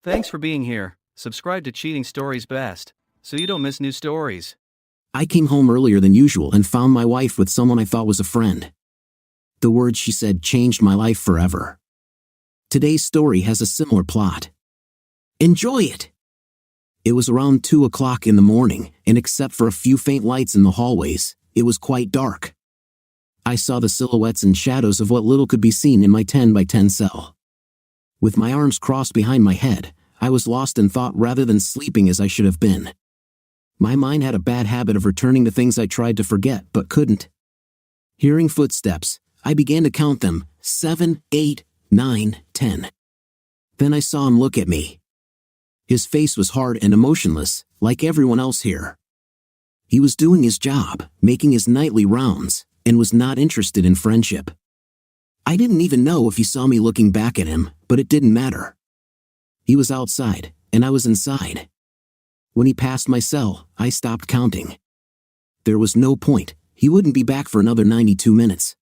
Thanks for being here. Subscribe to Cheating Stories Best, so you don't miss new stories. I came home earlier than usual and found my wife with someone I thought was a friend. The words she said changed my life forever. Today's story has a similar plot. Enjoy it! It was around 2 o'clock in the morning, and except for a few faint lights in the hallways, it was quite dark. I saw the silhouettes and shadows of what little could be seen in my 10 by 10 cell. With my arms crossed behind my head, I was lost in thought rather than sleeping as I should have been. My mind had a bad habit of returning to things I tried to forget but couldn't. Hearing footsteps, I began to count them, 7, 8, 9, 10. Then I saw him look at me. His face was hard and emotionless, like everyone else here. He was doing his job, making his nightly rounds, and was not interested in friendship. I didn't even know if he saw me looking back at him, but it didn't matter. He was outside, and I was inside. When he passed my cell, I stopped counting. There was no point, he wouldn't be back for another 92 minutes.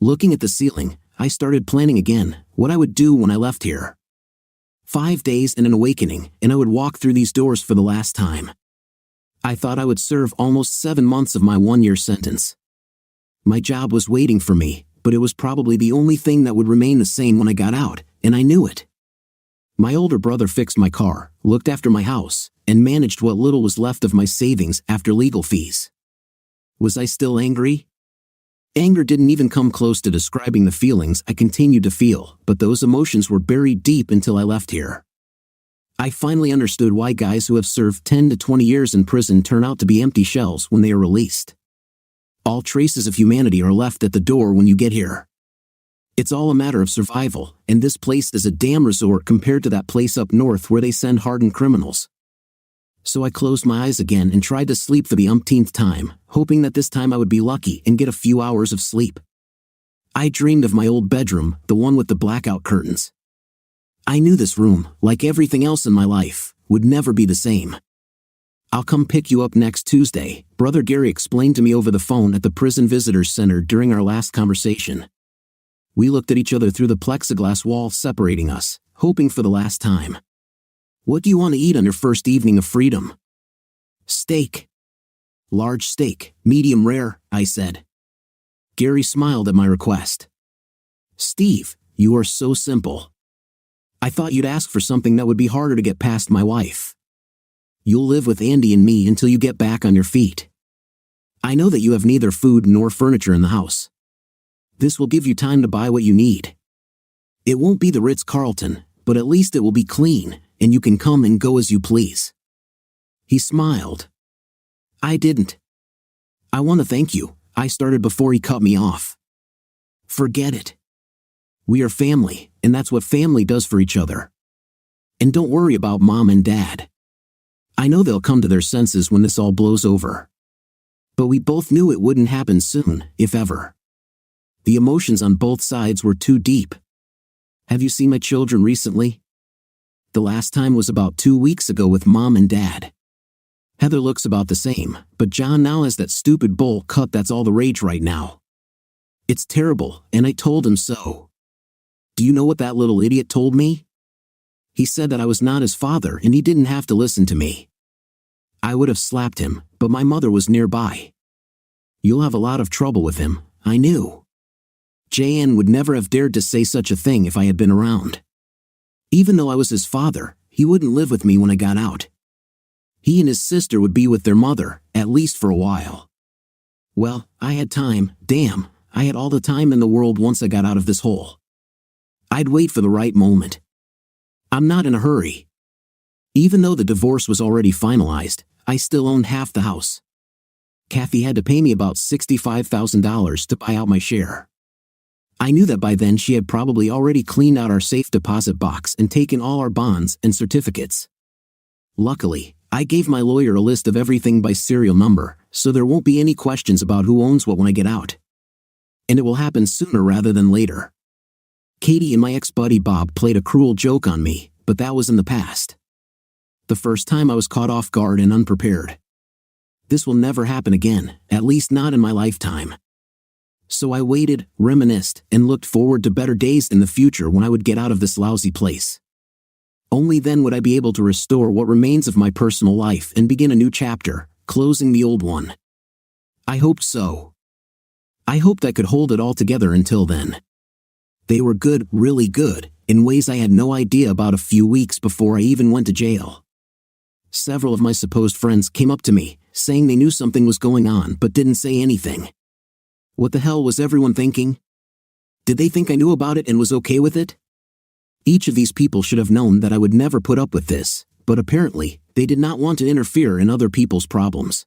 Looking at the ceiling, I started planning again what I would do when I left here. 5 days and an awakening, and I would walk through these doors for the last time. I thought I would serve almost 7 months of my 1-year sentence. My job was waiting for me, but it was probably the only thing that would remain the same when I got out, and I knew it. My older brother fixed my car, looked after my house, and managed what little was left of my savings after legal fees. Was I still angry? Anger didn't even come close to describing the feelings I continued to feel, but those emotions were buried deep until I left here. I finally understood why guys who have served 10 to 20 years in prison turn out to be empty shells when they are released. All traces of humanity are left at the door when you get here. It's all a matter of survival, and this place is a damn resort compared to that place up north where they send hardened criminals. So I closed my eyes again and tried to sleep for the umpteenth time, hoping that this time I would be lucky and get a few hours of sleep. I dreamed of my old bedroom, the one with the blackout curtains. I knew this room, like everything else in my life, would never be the same. "I'll come pick you up next Tuesday," Brother Gary explained to me over the phone at the Prison Visitors Center during our last conversation. We looked at each other through the plexiglass wall separating us, hoping for the last time. "What do you want to eat on your first evening of freedom?" "Steak." "Large steak, medium rare," I said. Gary smiled at my request. "Steve, you are so simple. I thought you'd ask for something that would be harder to get past my wife. You'll live with Andy and me until you get back on your feet. I know that you have neither food nor furniture in the house. This will give you time to buy what you need. It won't be the Ritz-Carlton, but at least it will be clean, and you can come and go as you please." He smiled. I didn't. "I want to thank you," I started before he cut me off. "Forget it. We are family, and that's what family does for each other. And don't worry about Mom and Dad. I know they'll come to their senses when this all blows over. But we both knew it wouldn't happen soon, if ever. The emotions on both sides were too deep. Have you seen my children recently? The last time was about 2 weeks ago with Mom and Dad. Heather looks about the same, but John now has that stupid bowl cut that's all the rage right now. It's terrible, and I told him so. Do you know what that little idiot told me? He said that I was not his father and he didn't have to listen to me. I would have slapped him, but my mother was nearby. You'll have a lot of trouble with him, I knew. JN would never have dared to say such a thing if I had been around. Even though I was his father, he wouldn't live with me when I got out. He and his sister would be with their mother, at least for a while. Well, I had time, damn, I had all the time in the world once I got out of this hole. I'd wait for the right moment. I'm not in a hurry. Even though the divorce was already finalized, I still owned half the house. Kathy had to pay me about $65,000 to buy out my share. I knew that by then she had probably already cleaned out our safe deposit box and taken all our bonds and certificates. Luckily, I gave my lawyer a list of everything by serial number, so there won't be any questions about who owns what when I get out. And it will happen sooner rather than later. Katie and my ex-buddy Bob played a cruel joke on me, but that was in the past. The first time I was caught off guard and unprepared. This will never happen again, at least not in my lifetime. So I waited, reminisced, and looked forward to better days in the future when I would get out of this lousy place. Only then would I be able to restore what remains of my personal life and begin a new chapter, closing the old one. I hoped so. I hoped I could hold it all together until then. They were good, really good, in ways I had no idea about a few weeks before I even went to jail. Several of my supposed friends came up to me, saying they knew something was going on but didn't say anything. What the hell was everyone thinking? Did they think I knew about it and was okay with it? Each of these people should have known that I would never put up with this, but apparently, they did not want to interfere in other people's problems.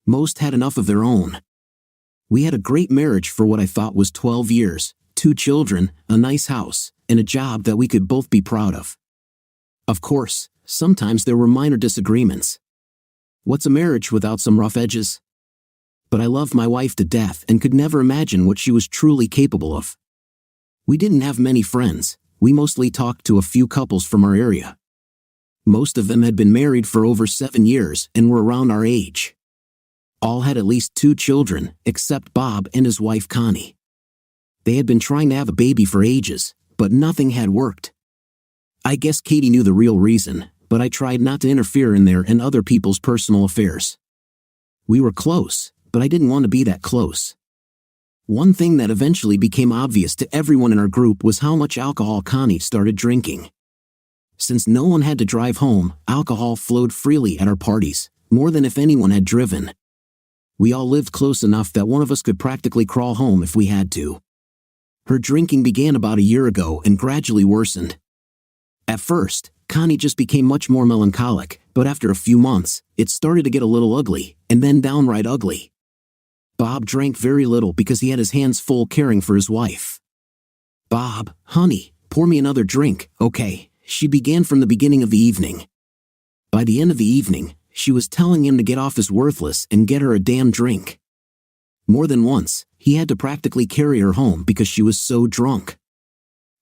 Most had enough of their own. We had a great marriage for what I thought was 12 years, 2 children, a nice house, and a job that we could both be proud of. Of course, sometimes there were minor disagreements. What's a marriage without some rough edges? But I loved my wife to death and could never imagine what she was truly capable of. We didn't have many friends. We mostly talked to a few couples from our area. Most of them had been married for over 7 years and were around our age. All had at least 2 children, except Bob and his wife Connie. They had been trying to have a baby for ages, but nothing had worked. I guess Katie knew the real reason, but I tried not to interfere in their and other people's personal affairs. We were close, but I didn't want to be that close. One thing that eventually became obvious to everyone in our group was how much alcohol Connie started drinking. Since no one had to drive home, alcohol flowed freely at our parties, more than if anyone had driven. We all lived close enough that one of us could practically crawl home if we had to. Her drinking began about a year ago and gradually worsened. At first, Connie just became much more melancholic, but after a few months, it started to get a little ugly, and then downright ugly. Bob drank very little because he had his hands full caring for his wife. "Bob, honey, pour me another drink, okay?" she began from the beginning of the evening. By the end of the evening, she was telling him to get off his worthless and get her a damn drink. More than once, he had to practically carry her home because she was so drunk.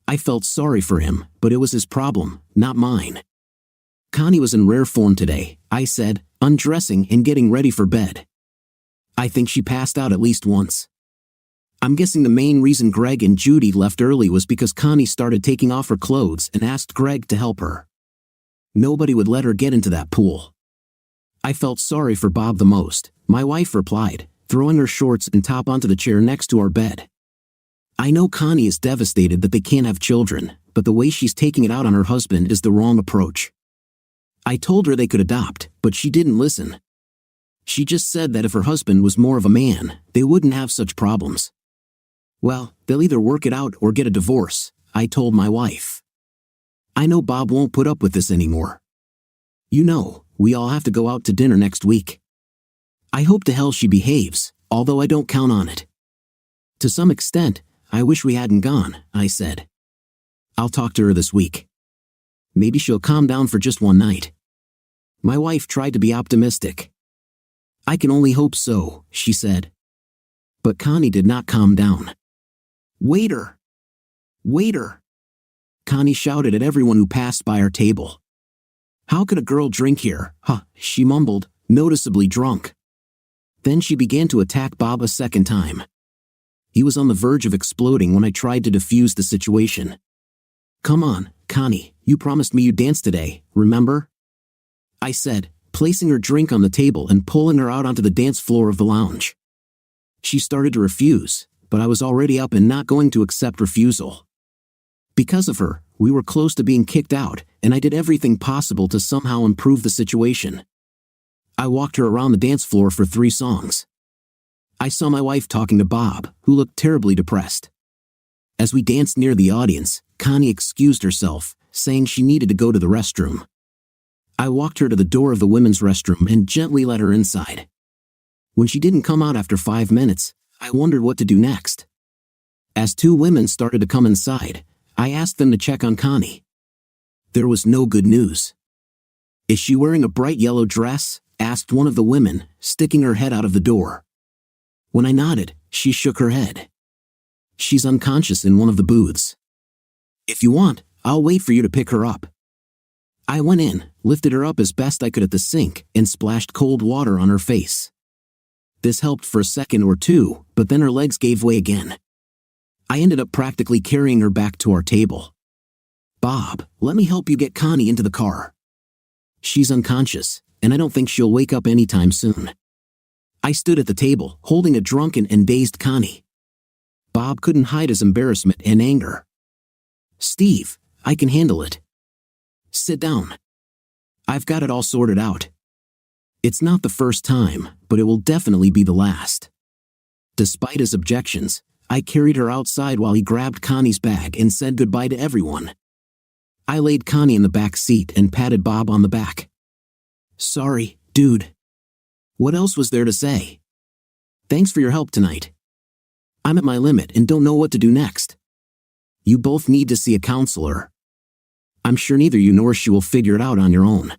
I felt sorry for him, but it was his problem, not mine. Connie was in rare form today, I said, undressing and getting ready for bed. I think she passed out at least once. I'm guessing the main reason Greg and Judy left early was because Connie started taking off her clothes and asked Greg to help her. Nobody would let her get into that pool. I felt sorry for Bob the most, my wife replied, throwing her shorts and top onto the chair next to our bed. I know Connie is devastated that they can't have children, but the way she's taking it out on her husband is the wrong approach. I told her they could adopt, but she didn't listen. She just said that if her husband was more of a man, they wouldn't have such problems. Well, they'll either work it out or get a divorce, I told my wife. I know Bob won't put up with this anymore. You know, we all have to go out to dinner next week. I hope to hell she behaves, although I don't count on it. To some extent, I wish we hadn't gone, I said. I'll talk to her this week. Maybe she'll calm down for just one night. My wife tried to be optimistic. I can only hope so, she said. But Connie did not calm down. Waiter! Waiter! Connie shouted at everyone who passed by our table. How could a girl drink here, huh? She mumbled, noticeably drunk. Then she began to attack Bob a second time. He was on the verge of exploding when I tried to defuse the situation. Come on, Connie, you promised me you'd dance today, remember? I said, placing her drink on the table and pulling her out onto the dance floor of the lounge. She started to refuse, but I was already up and not going to accept refusal. Because of her, we were close to being kicked out, and I did everything possible to somehow improve the situation. I walked her around the dance floor for 3 songs. I saw my wife talking to Bob, who looked terribly depressed. As we danced near the audience, Connie excused herself, saying she needed to go to the restroom. I walked her to the door of the women's restroom and gently let her inside. When she didn't come out after 5 minutes, I wondered what to do next. As 2 women started to come inside, I asked them to check on Connie. There was no good news. Is she wearing a bright yellow dress? Asked one of the women, sticking her head out of the door. When I nodded, she shook her head. She's unconscious in one of the booths. If you want, I'll wait for you to pick her up. I went in, lifted her up as best I could at the sink, and splashed cold water on her face. This helped for a second or two, but then her legs gave way again. I ended up practically carrying her back to our table. "Bob, let me help you get Connie into the car. She's unconscious, and I don't think she'll wake up anytime soon." I stood at the table, holding a drunken and dazed Connie. Bob couldn't hide his embarrassment and anger. "Steve, I can handle it. Sit down. I've got it all sorted out. It's not the first time, but it will definitely be the last." Despite his objections, I carried her outside while he grabbed Connie's bag and said goodbye to everyone. I laid Connie in the back seat and patted Bob on the back. "Sorry, dude. What else was there to say? Thanks for your help tonight. I'm at my limit and don't know what to do next. You both need to see a counselor. I'm sure neither you nor she will figure it out on your own.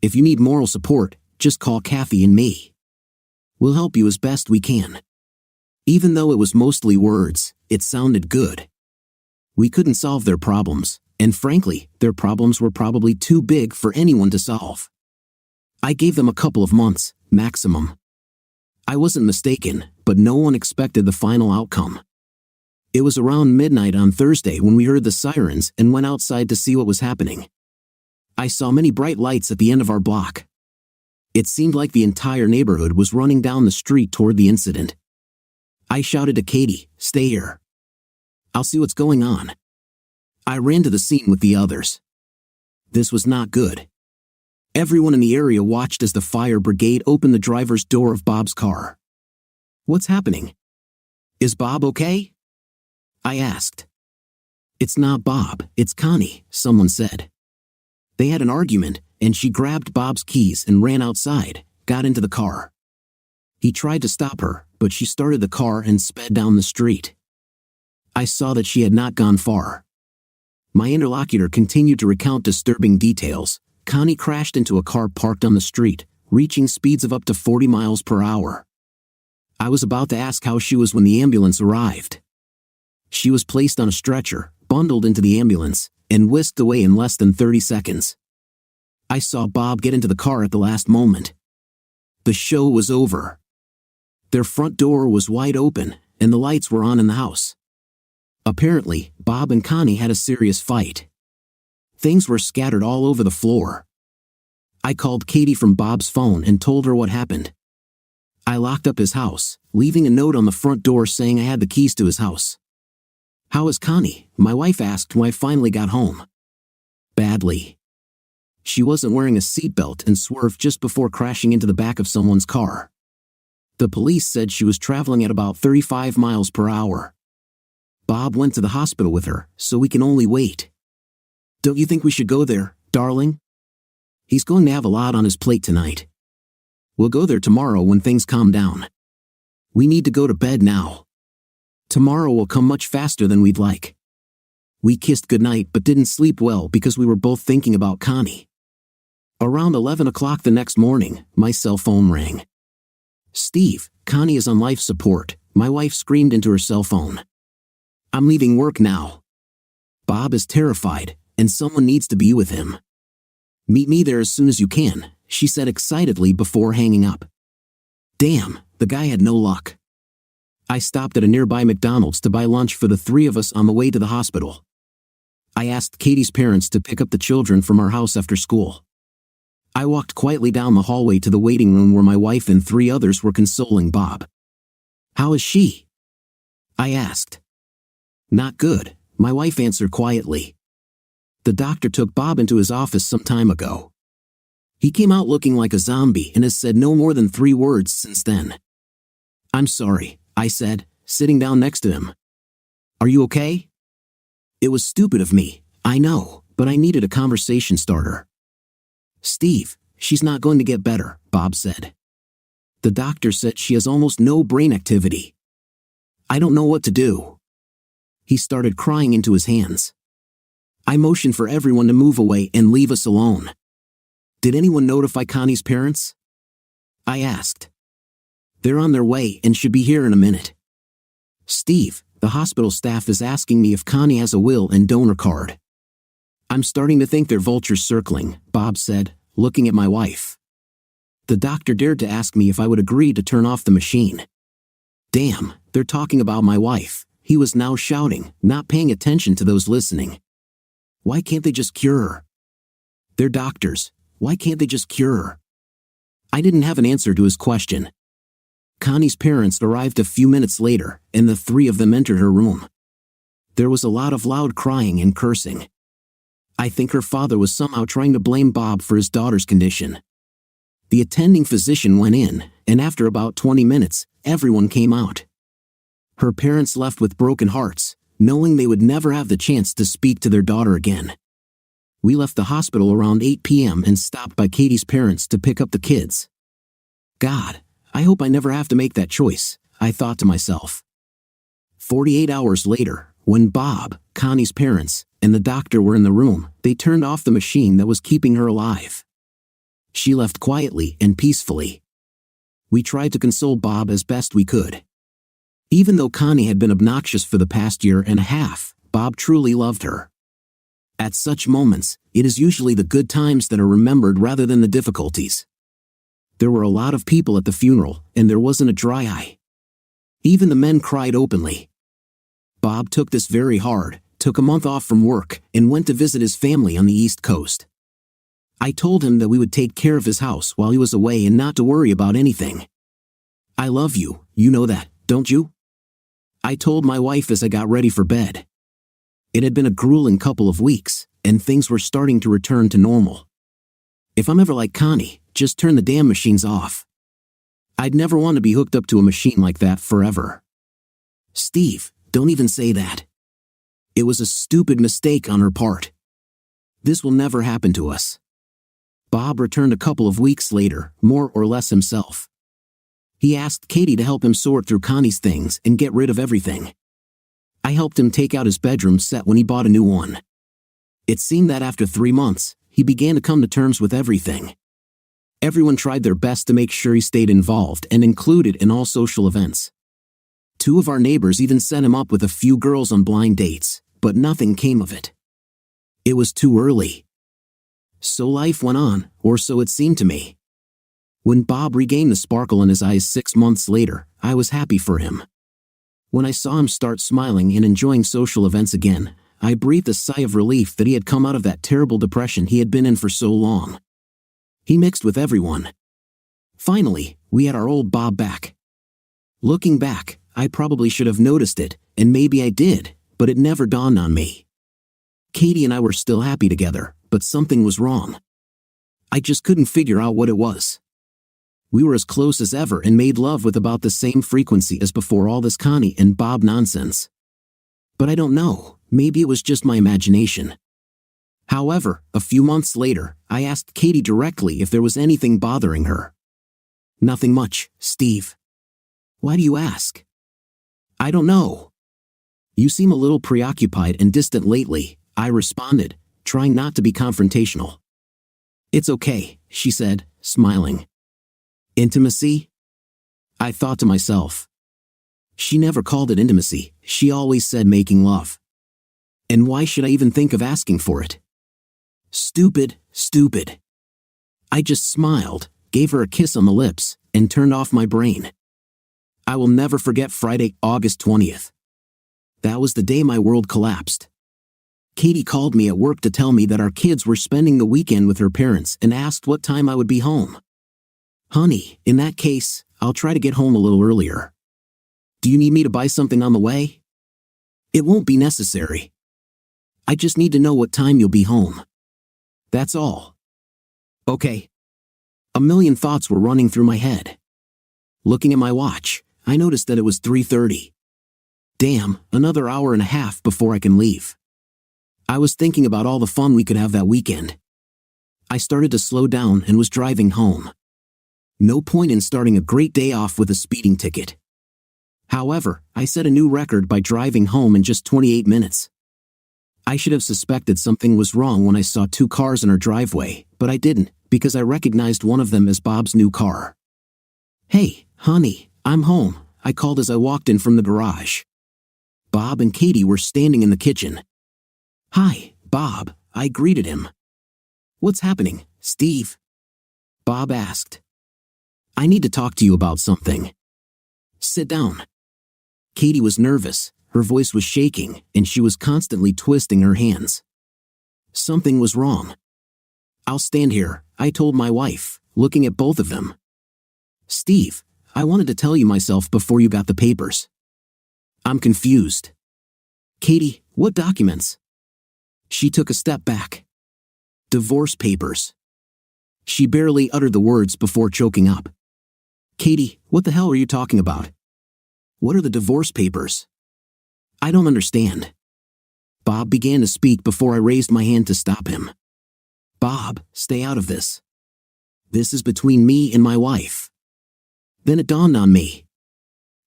If you need moral support, just call Kathy and me. We'll help you as best we can." Even though it was mostly words, it sounded good. We couldn't solve their problems, and frankly, their problems were probably too big for anyone to solve. I gave them a couple of months, maximum. I wasn't mistaken, but no one expected the final outcome. It was around midnight on Thursday when we heard the sirens and went outside to see what was happening. I saw many bright lights at the end of our block. It seemed like the entire neighborhood was running down the street toward the incident. I shouted to Katie, "Stay here. I'll see what's going on." I ran to the scene with the others. This was not good. Everyone in the area watched as the fire brigade opened the driver's door of Bob's car. "What's happening? Is Bob okay?" I asked. "It's not Bob, it's Connie," someone said. They had an argument, and she grabbed Bob's keys and ran outside, got into the car. He tried to stop her, but she started the car and sped down the street. I saw that she had not gone far. My interlocutor continued to recount disturbing details. Connie crashed into a car parked on the street, reaching speeds of up to 40 miles per hour. I was about to ask how she was when the ambulance arrived. She was placed on a stretcher, bundled into the ambulance, and whisked away in less than 30 seconds. I saw Bob get into the car at the last moment. The show was over. Their front door was wide open, and the lights were on in the house. Apparently, Bob and Connie had a serious fight. Things were scattered all over the floor. I called Katie from Bob's phone and told her what happened. I locked up his house, leaving a note on the front door saying I had the keys to his house. "How is Connie?" my wife asked when I finally got home. "Badly. She wasn't wearing a seatbelt and swerved just before crashing into the back of someone's car. The police said she was traveling at about 35 miles per hour. Bob went to the hospital with her, so we can only wait. Don't you think we should go there, darling? He's going to have a lot on his plate tonight. We'll go there tomorrow when things calm down. We need to go to bed now. Tomorrow will come much faster than we'd like." We kissed goodnight but didn't sleep well because we were both thinking about Connie. Around 11 o'clock the next morning, my cell phone rang. "Steve, Connie is on life support," my wife screamed into her cell phone. "I'm leaving work now. Bob is terrified, and someone needs to be with him. Meet me there as soon as you can," she said excitedly before hanging up. Damn, the guy had no luck. I stopped at a nearby McDonald's to buy lunch for the three of us on the way to the hospital. I asked Katie's parents to pick up the children from our house after school. I walked quietly down the hallway to the waiting room where my wife and three others were consoling Bob. "How is she?" I asked. "Not good," my wife answered quietly. "The doctor took Bob into his office some time ago. He came out looking like a zombie and has said no more than 3 words since then." "I'm sorry," I said, sitting down next to him. "Are you okay?" It was stupid of me, I know, but I needed a conversation starter. "Steve, she's not going to get better," Bob said. "The doctor said she has almost no brain activity. I don't know what to do." He started crying into his hands. I motioned for everyone to move away and leave us alone. "Did anyone notify Connie's parents?" I asked. "They're on their way and should be here in a minute." "Steve, the hospital staff is asking me if Connie has a will and donor card." "I'm starting to think they're vultures circling," Bob said, looking at my wife. "The doctor dared to ask me if I would agree to turn off the machine." Damn, they're talking about my wife, he was now shouting, not paying attention to those listening. Why can't they just cure her? They're doctors. Why can't they just cure her? I didn't have an answer to his question. Connie's parents arrived a few minutes later, and the three of them entered her room. There was a lot of loud crying and cursing. I think her father was somehow trying to blame Bob for his daughter's condition. The attending physician went in, and after about 20 minutes, everyone came out. Her parents left with broken hearts, knowing they would never have the chance to speak to their daughter again. We left the hospital around 8 p.m. and stopped by Katie's parents to pick up the kids. God, I hope I never have to make that choice, I thought to myself. 48 hours later, when Bob, Connie's parents, and the doctor were in the room, they turned off the machine that was keeping her alive. She left quietly and peacefully. We tried to console Bob as best we could. Even though Connie had been obnoxious for the past year and a half, Bob truly loved her. At such moments, it is usually the good times that are remembered rather than the difficulties. There were a lot of people at the funeral, and there wasn't a dry eye. Even the men cried openly. Bob took this very hard, took a month off from work, and went to visit his family on the East Coast. I told him that we would take care of his house while he was away and not to worry about anything. I love you, you know that, don't you? I told my wife as I got ready for bed. It had been a grueling couple of weeks, and things were starting to return to normal. If I'm ever like Connie, just turn the damn machines off. I'd never want to be hooked up to a machine like that forever. Steve, don't even say that. It was a stupid mistake on her part. This will never happen to us. Bob returned a couple of weeks later, more or less himself. He asked Katie to help him sort through Connie's things and get rid of everything. I helped him take out his bedroom set when he bought a new one. It seemed that after 3 months, he began to come to terms with everything. Everyone tried their best to make sure he stayed involved and included in all social events. 2 of our neighbors even set him up with a few girls on blind dates, but nothing came of it. It was too early. So life went on, or so it seemed to me. When Bob regained the sparkle in his eyes 6 months later, I was happy for him. When I saw him start smiling and enjoying social events again, I breathed a sigh of relief that he had come out of that terrible depression he had been in for so long. He mixed with everyone. Finally, we had our old Bob back. Looking back, I probably should have noticed it, and maybe I did, but it never dawned on me. Katie and I were still happy together, but something was wrong. I just couldn't figure out what it was. We were as close as ever and made love with about the same frequency as before all this Connie and Bob nonsense. But I don't know, maybe it was just my imagination. However, a few months later, I asked Katie directly if there was anything bothering her. Nothing much, Steve. Why do you ask? I don't know. You seem a little preoccupied and distant lately, I responded, trying not to be confrontational. It's okay, she said, smiling. Intimacy? I thought to myself. She never called it intimacy, she always said making love. And why should I even think of asking for it? Stupid, stupid. I just smiled, gave her a kiss on the lips, and turned off my brain. I will never forget Friday, August 20th. That was the day my world collapsed. Katie called me at work to tell me that our kids were spending the weekend with her parents and asked what time I would be home. Honey, in that case, I'll try to get home a little earlier. Do you need me to buy something on the way? It won't be necessary. I just need to know what time you'll be home. That's all. Okay. A million thoughts were running through my head. Looking at my watch, I noticed that it was 3:30. Damn, another hour and a half before I can leave. I was thinking about all the fun we could have that weekend. I started to slow down and was driving home. No point in starting a great day off with a speeding ticket. However, I set a new record by driving home in just 28 minutes. I should have suspected something was wrong when I saw 2 cars in our driveway, but I didn't, because I recognized one of them as Bob's new car. Hey, honey, I'm home, I called as I walked in from the garage. Bob and Katie were standing in the kitchen. Hi, Bob, I greeted him. What's happening, Steve? Bob asked. I need to talk to you about something. Sit down. Katie was nervous, her voice was shaking, and she was constantly twisting her hands. Something was wrong. "I'll stand here," I told my wife, looking at both of them. "Steve, I wanted to tell you myself before you got the papers." "I'm confused." "Katie, what documents?" She took a step back. "Divorce papers." She barely uttered the words before choking up. "Katie, what the hell are you talking about? What are the divorce papers?" "I don't understand." Bob began to speak before I raised my hand to stop him. "Bob, stay out of this. This is between me and my wife." Then it dawned on me.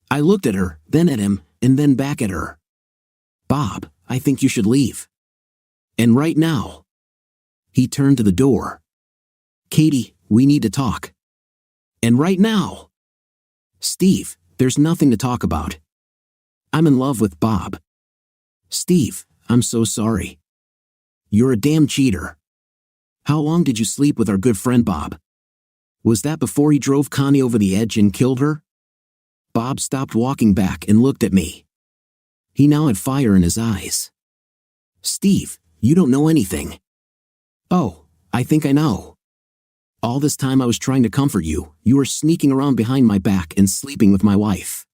I looked at her, then at him, and then back at her. "Bob, I think you should leave. And right now." He turned to the door. "Katie, we need to talk. And right now." "Steve, there's nothing to talk about. I'm in love with Bob." "Steve, I'm so sorry. You're a damn cheater. How long did you sleep with our good friend Bob? Was that before he drove Connie over the edge and killed her?" Bob stopped walking back and looked at me. He now had fire in his eyes. "Steve, you don't know anything." "Oh, I think I know. All this time I was trying to comfort you, you were sneaking around behind my back and sleeping with my wife.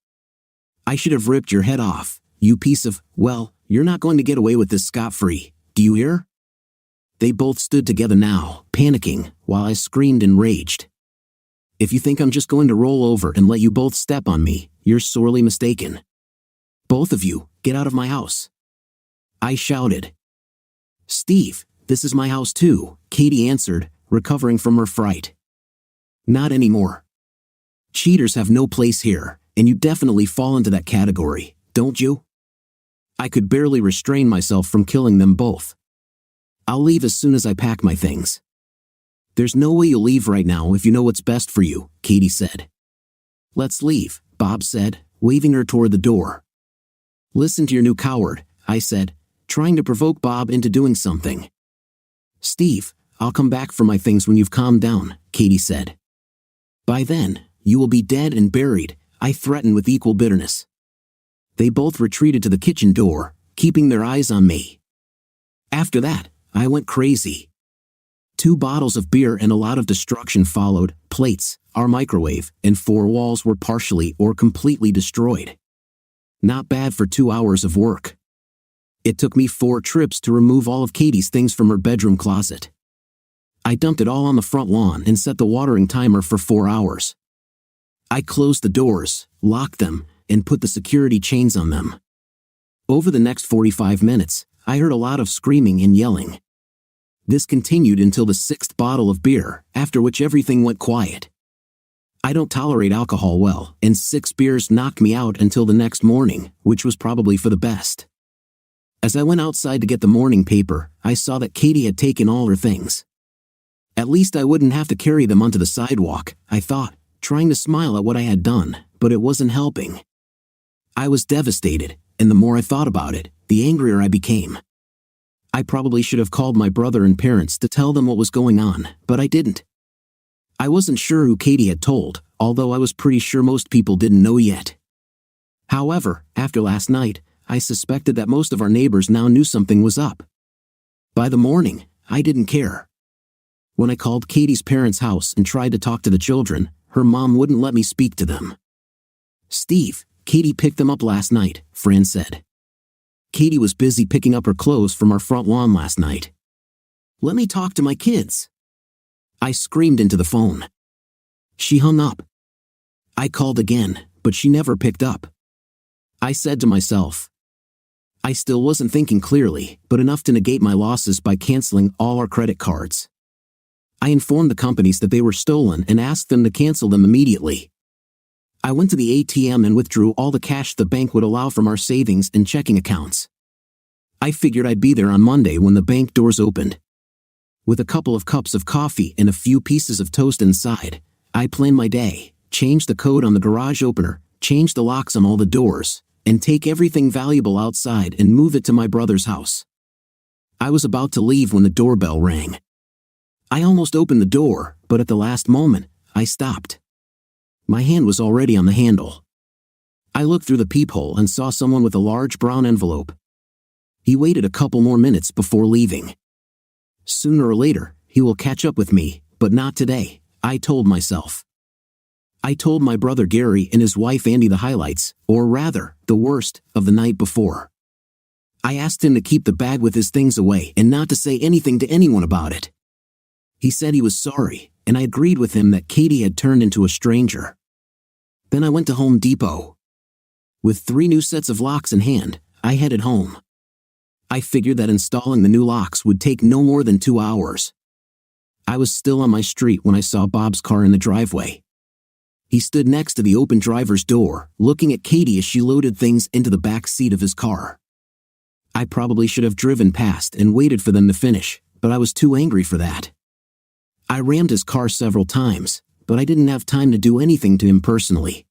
I should have ripped your head off, you piece of, well, you're not going to get away with this scot-free, do you hear?" They both stood together now, panicking, while I screamed and raged. "If you think I'm just going to roll over and let you both step on me, you're sorely mistaken. Both of you, get out of my house." I shouted. "Steve, this is my house too," Katie answered, recovering from her fright. "Not anymore. Cheaters have no place here, and you definitely fall into that category, don't you?" I could barely restrain myself from killing them both. "I'll leave as soon as I pack my things." "There's no way you'll leave right now if you know what's best for you," Katie said. "Let's leave," Bob said, waving her toward the door. "Listen to your new coward," I said, trying to provoke Bob into doing something. "Steve, I'll come back for my things when you've calmed down," Katie said. "By then, you will be dead and buried," I threatened with equal bitterness. They both retreated to the kitchen door, keeping their eyes on me. After that, I went crazy. 2 bottles of beer and a lot of destruction followed. Plates, our microwave, and 4 walls were partially or completely destroyed. Not bad for 2 hours of work. It took me 4 trips to remove all of Katie's things from her bedroom closet. I dumped it all on the front lawn and set the watering timer for 4 hours. I closed the doors, locked them, and put the security chains on them. Over the next 45 minutes, I heard a lot of screaming and yelling. This continued until the 6th bottle of beer, after which everything went quiet. I don't tolerate alcohol well, and 6 beers knocked me out until the next morning, which was probably for the best. As I went outside to get the morning paper, I saw that Katie had taken all her things. At least I wouldn't have to carry them onto the sidewalk, I thought, trying to smile at what I had done, but it wasn't helping. I was devastated, and the more I thought about it, the angrier I became. I probably should have called my brother and parents to tell them what was going on, but I didn't. I wasn't sure who Katie had told, although I was pretty sure most people didn't know yet. However, after last night, I suspected that most of our neighbors now knew something was up. By the morning, I didn't care. When I called Katie's parents' house and tried to talk to the children, her mom wouldn't let me speak to them. "Steve, Katie picked them up last night," Fran said. "Katie was busy picking up her clothes from our front lawn last night. Let me talk to my kids." I screamed into the phone. She hung up. I called again, but she never picked up. I said to myself. I still wasn't thinking clearly, but enough to negate my losses by canceling all our credit cards. I informed the companies that they were stolen and asked them to cancel them immediately. I went to the ATM and withdrew all the cash the bank would allow from our savings and checking accounts. I figured I'd be there on Monday when the bank doors opened. With a couple of cups of coffee and a few pieces of toast inside, I planned my day, changed the code on the garage opener, changed the locks on all the doors, and take everything valuable outside and move it to my brother's house. I was about to leave when the doorbell rang. I almost opened the door, but at the last moment, I stopped. My hand was already on the handle. I looked through the peephole and saw someone with a large brown envelope. He waited a couple more minutes before leaving. Sooner or later, he will catch up with me, but not today, I told myself. I told my brother Gary and his wife Andy the highlights, or rather, the worst, of the night before. I asked him to keep the bag with his things away and not to say anything to anyone about it. He said he was sorry, and I agreed with him that Katie had turned into a stranger. Then I went to Home Depot. With 3 new sets of locks in hand, I headed home. I figured that installing the new locks would take no more than 2 hours. I was still on my street when I saw Bob's car in the driveway. He stood next to the open driver's door, looking at Katie as she loaded things into the back seat of his car. I probably should have driven past and waited for them to finish, but I was too angry for that. I rammed his car several times, but I didn't have time to do anything to him personally.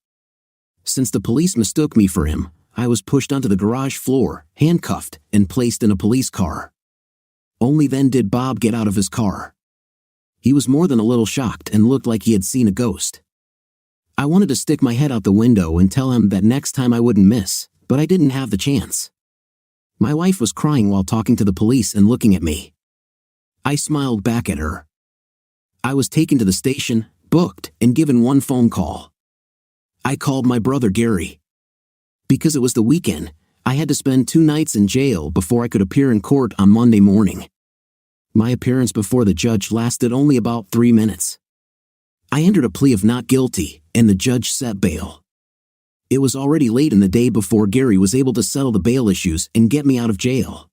Since the police mistook me for him, I was pushed onto the garage floor, handcuffed, and placed in a police car. Only then did Bob get out of his car. He was more than a little shocked and looked like he had seen a ghost. I wanted to stick my head out the window and tell him that next time I wouldn't miss, but I didn't have the chance. My wife was crying while talking to the police and looking at me. I smiled back at her. I was taken to the station, booked, and given 1 phone call. I called my brother Gary. Because it was the weekend, I had to spend 2 nights in jail before I could appear in court on Monday morning. My appearance before the judge lasted only about 3 minutes. I entered a plea of not guilty, and the judge set bail. It was already late in the day before Gary was able to settle the bail issues and get me out of jail.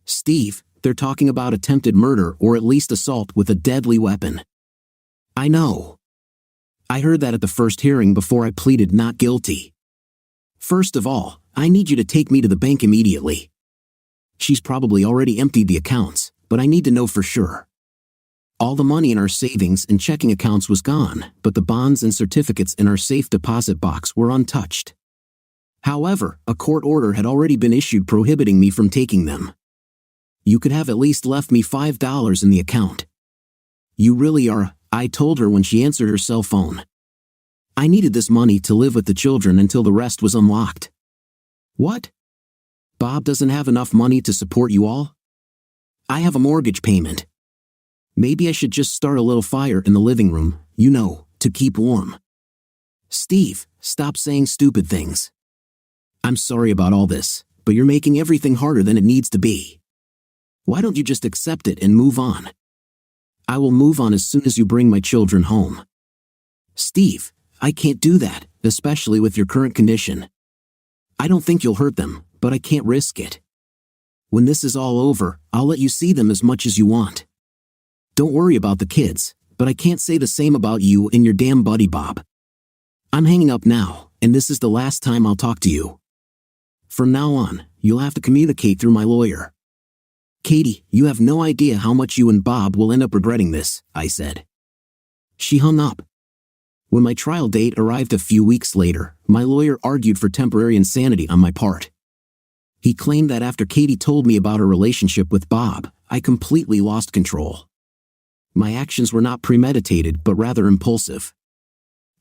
Steve, they're talking about attempted murder or at least assault with a deadly weapon. I know. I heard that at the first hearing before I pleaded not guilty. First of all, I need you to take me to the bank immediately. She's probably already emptied the accounts, but I need to know for sure. All the money in our savings and checking accounts was gone, but the bonds and certificates in our safe deposit box were untouched. However, a court order had already been issued prohibiting me from taking them. You could have at least left me $5 in the account. You really are, I told her when she answered her cell phone. I needed this money to live with the children until the rest was unlocked. What? Bob doesn't have enough money to support you all? I have a mortgage payment. Maybe I should just start a little fire in the living room, to keep warm. Steve, stop saying stupid things. I'm sorry about all this, but you're making everything harder than it needs to be. Why don't you just accept it and move on? I will move on as soon as you bring my children home. Steve, I can't do that, especially with your current condition. I don't think you'll hurt them, but I can't risk it. When this is all over, I'll let you see them as much as you want. Don't worry about the kids, but I can't say the same about you and your damn buddy Bob. I'm hanging up now, and this is the last time I'll talk to you. From now on, you'll have to communicate through my lawyer. Katie, you have no idea how much you and Bob will end up regretting this, I said. She hung up. When my trial date arrived a few weeks later, my lawyer argued for temporary insanity on my part. He claimed that after Katie told me about her relationship with Bob, I completely lost control. My actions were not premeditated but rather impulsive.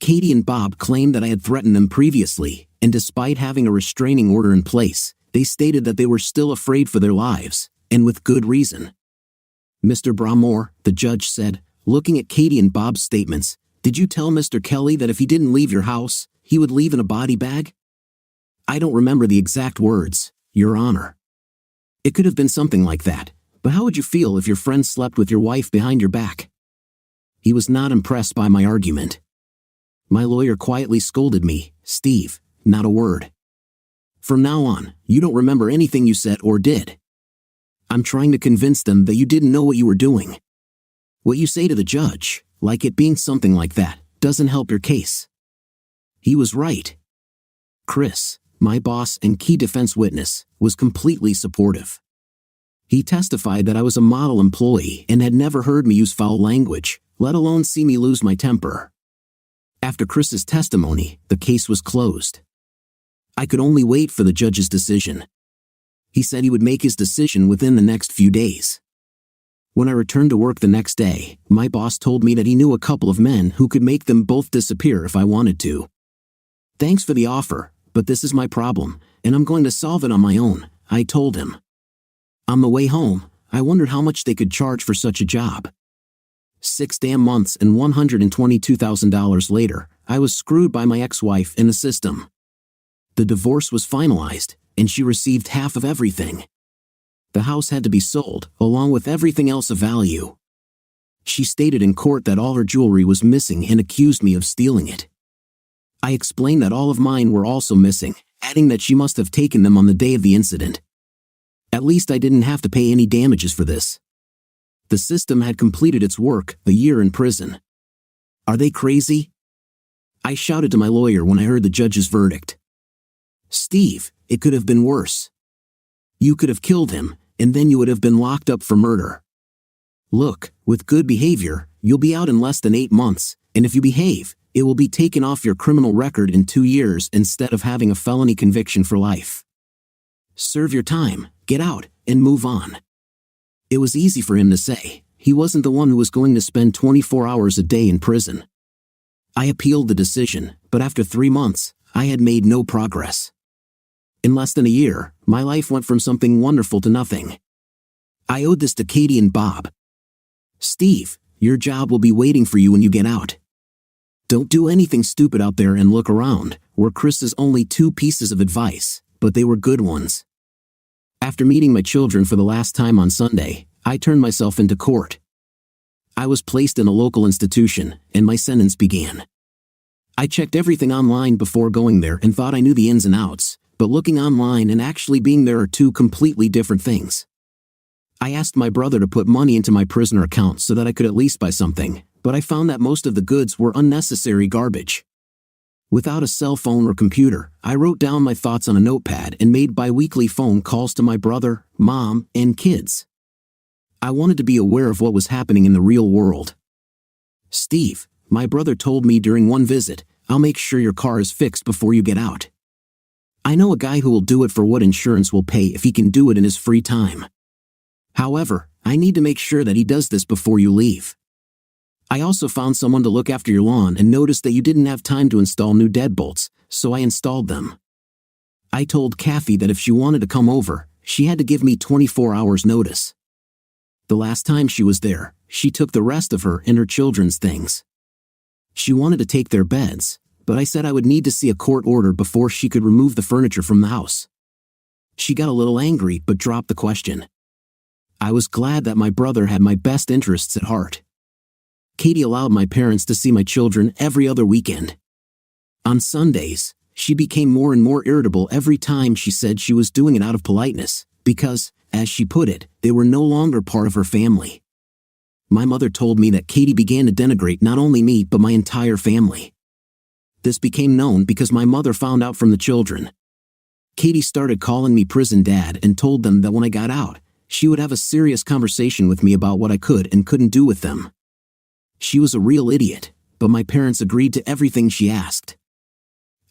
Katie and Bob claimed that I had threatened them previously, and despite having a restraining order in place, they stated that they were still afraid for their lives, and with good reason. Mr. Bramore, the judge said, looking at Katie and Bob's statements, did you tell Mr. Kelly that if he didn't leave your house, he would leave in a body bag? I don't remember the exact words, Your Honor. It could have been something like that. But how would you feel if your friend slept with your wife behind your back? He was not impressed by my argument. My lawyer quietly scolded me, Steve, not a word. From now on, you don't remember anything you said or did. I'm trying to convince them that you didn't know what you were doing. What you say to the judge, like it being something like that, doesn't help your case. He was right. Chris, my boss and key defense witness, was completely supportive. He testified that I was a model employee and had never heard me use foul language, let alone see me lose my temper. After Chris's testimony, the case was closed. I could only wait for the judge's decision. He said he would make his decision within the next few days. When I returned to work the next day, my boss told me that he knew a couple of men who could make them both disappear if I wanted to. Thanks for the offer, but this is my problem, and I'm going to solve it on my own, I told him. On the way home, I wondered how much they could charge for such a job. 6 damn months and $122,000 later, I was screwed by my ex-wife in the system. The divorce was finalized, and she received half of everything. The house had to be sold, along with everything else of value. She stated in court that all her jewelry was missing and accused me of stealing it. I explained that all of mine were also missing, adding that she must have taken them on the day of the incident. At least I didn't have to pay any damages for this. The system had completed its work, a year in prison. Are they crazy? I shouted to my lawyer when I heard the judge's verdict. Steve, it could have been worse. You could have killed him, and then you would have been locked up for murder. Look, with good behavior, you'll be out in less than 8 months, and if you behave, it will be taken off your criminal record in 2 years instead of having a felony conviction for life. Serve your time, get out, and move on. It was easy for him to say. He wasn't the one who was going to spend 24 hours a day in prison. I appealed the decision, but after 3 months, I had made no progress. In less than a year, my life went from something wonderful to nothing. I owed this to Katie and Bob. Steve, your job will be waiting for you when you get out. Don't do anything stupid out there and look around, were Chris's only 2 pieces of advice, but they were good ones. After meeting my children for the last time on Sunday, I turned myself into court. I was placed in a local institution, and my sentence began. I checked everything online before going there and thought I knew the ins and outs, but looking online and actually being there are 2 completely different things. I asked my brother to put money into my prisoner account so that I could at least buy something, but I found that most of the goods were unnecessary garbage. Without a cell phone or computer, I wrote down my thoughts on a notepad and made bi-weekly phone calls to my brother, mom, and kids. I wanted to be aware of what was happening in the real world. Steve, my brother told me during one visit, I'll make sure your car is fixed before you get out. I know a guy who will do it for what insurance will pay if he can do it in his free time. However, I need to make sure that he does this before you leave. I also found someone to look after your lawn and noticed that you didn't have time to install new deadbolts, so I installed them. I told Kathy that if she wanted to come over, she had to give me 24 hours notice. The last time she was there, she took the rest of her and her children's things. She wanted to take their beds, but I said I would need to see a court order before she could remove the furniture from the house. She got a little angry but dropped the question. I was glad that my brother had my best interests at heart. Katie allowed my parents to see my children every other weekend. On Sundays, she became more and more irritable every time she said she was doing it out of politeness, because, as she put it, they were no longer part of her family. My mother told me that Katie began to denigrate not only me but my entire family. This became known because my mother found out from the children. Katie started calling me prison dad and told them that when I got out, she would have a serious conversation with me about what I could and couldn't do with them. She was a real idiot, but my parents agreed to everything she asked.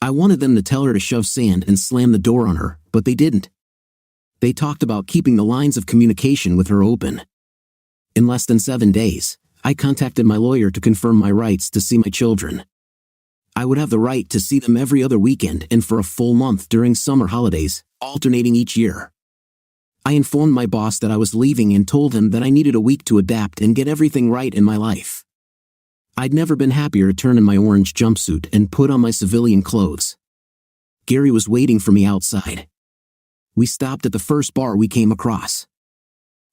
I wanted them to tell her to shove sand and slam the door on her, but they didn't. They talked about keeping the lines of communication with her open. In less than 7 days, I contacted my lawyer to confirm my rights to see my children. I would have the right to see them every other weekend and for a full month during summer holidays, alternating each year. I informed my boss that I was leaving and told him that I needed a week to adapt and get everything right in my life. I'd never been happier to turn in my orange jumpsuit and put on my civilian clothes. Gary was waiting for me outside. We stopped at the first bar we came across.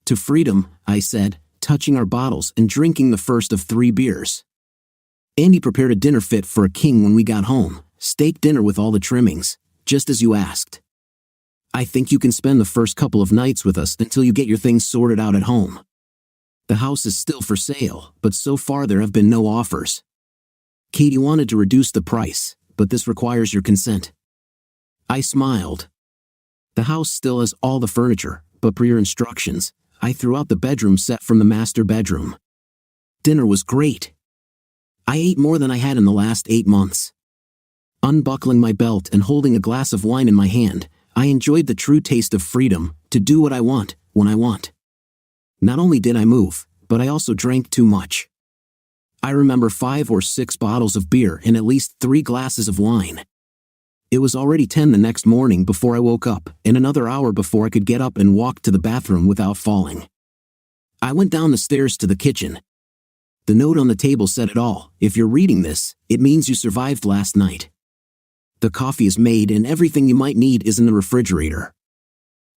To freedom, I said, touching our bottles and drinking the first of 3 beers. Andy prepared a dinner fit for a king when we got home, steak dinner with all the trimmings, just as you asked. I think you can spend the first couple of nights with us until you get your things sorted out at home. The house is still for sale, but so far there have been no offers. Katie wanted to reduce the price, but this requires your consent. I smiled. The house still has all the furniture, but per your instructions, I threw out the bedroom set from the master bedroom. Dinner was great. I ate more than I had in the last 8 months. Unbuckling my belt and holding a glass of wine in my hand, I enjoyed the true taste of freedom, to do what I want, when I want. Not only did I move, but I also drank too much. I remember 5 or 6 bottles of beer and at least 3 glasses of wine. It was already 10 the next morning before I woke up, and another hour before I could get up and walk to the bathroom without falling. I went down the stairs to the kitchen. The note on the table said it all. If you're reading this, it means you survived last night. The coffee is made and everything you might need is in the refrigerator.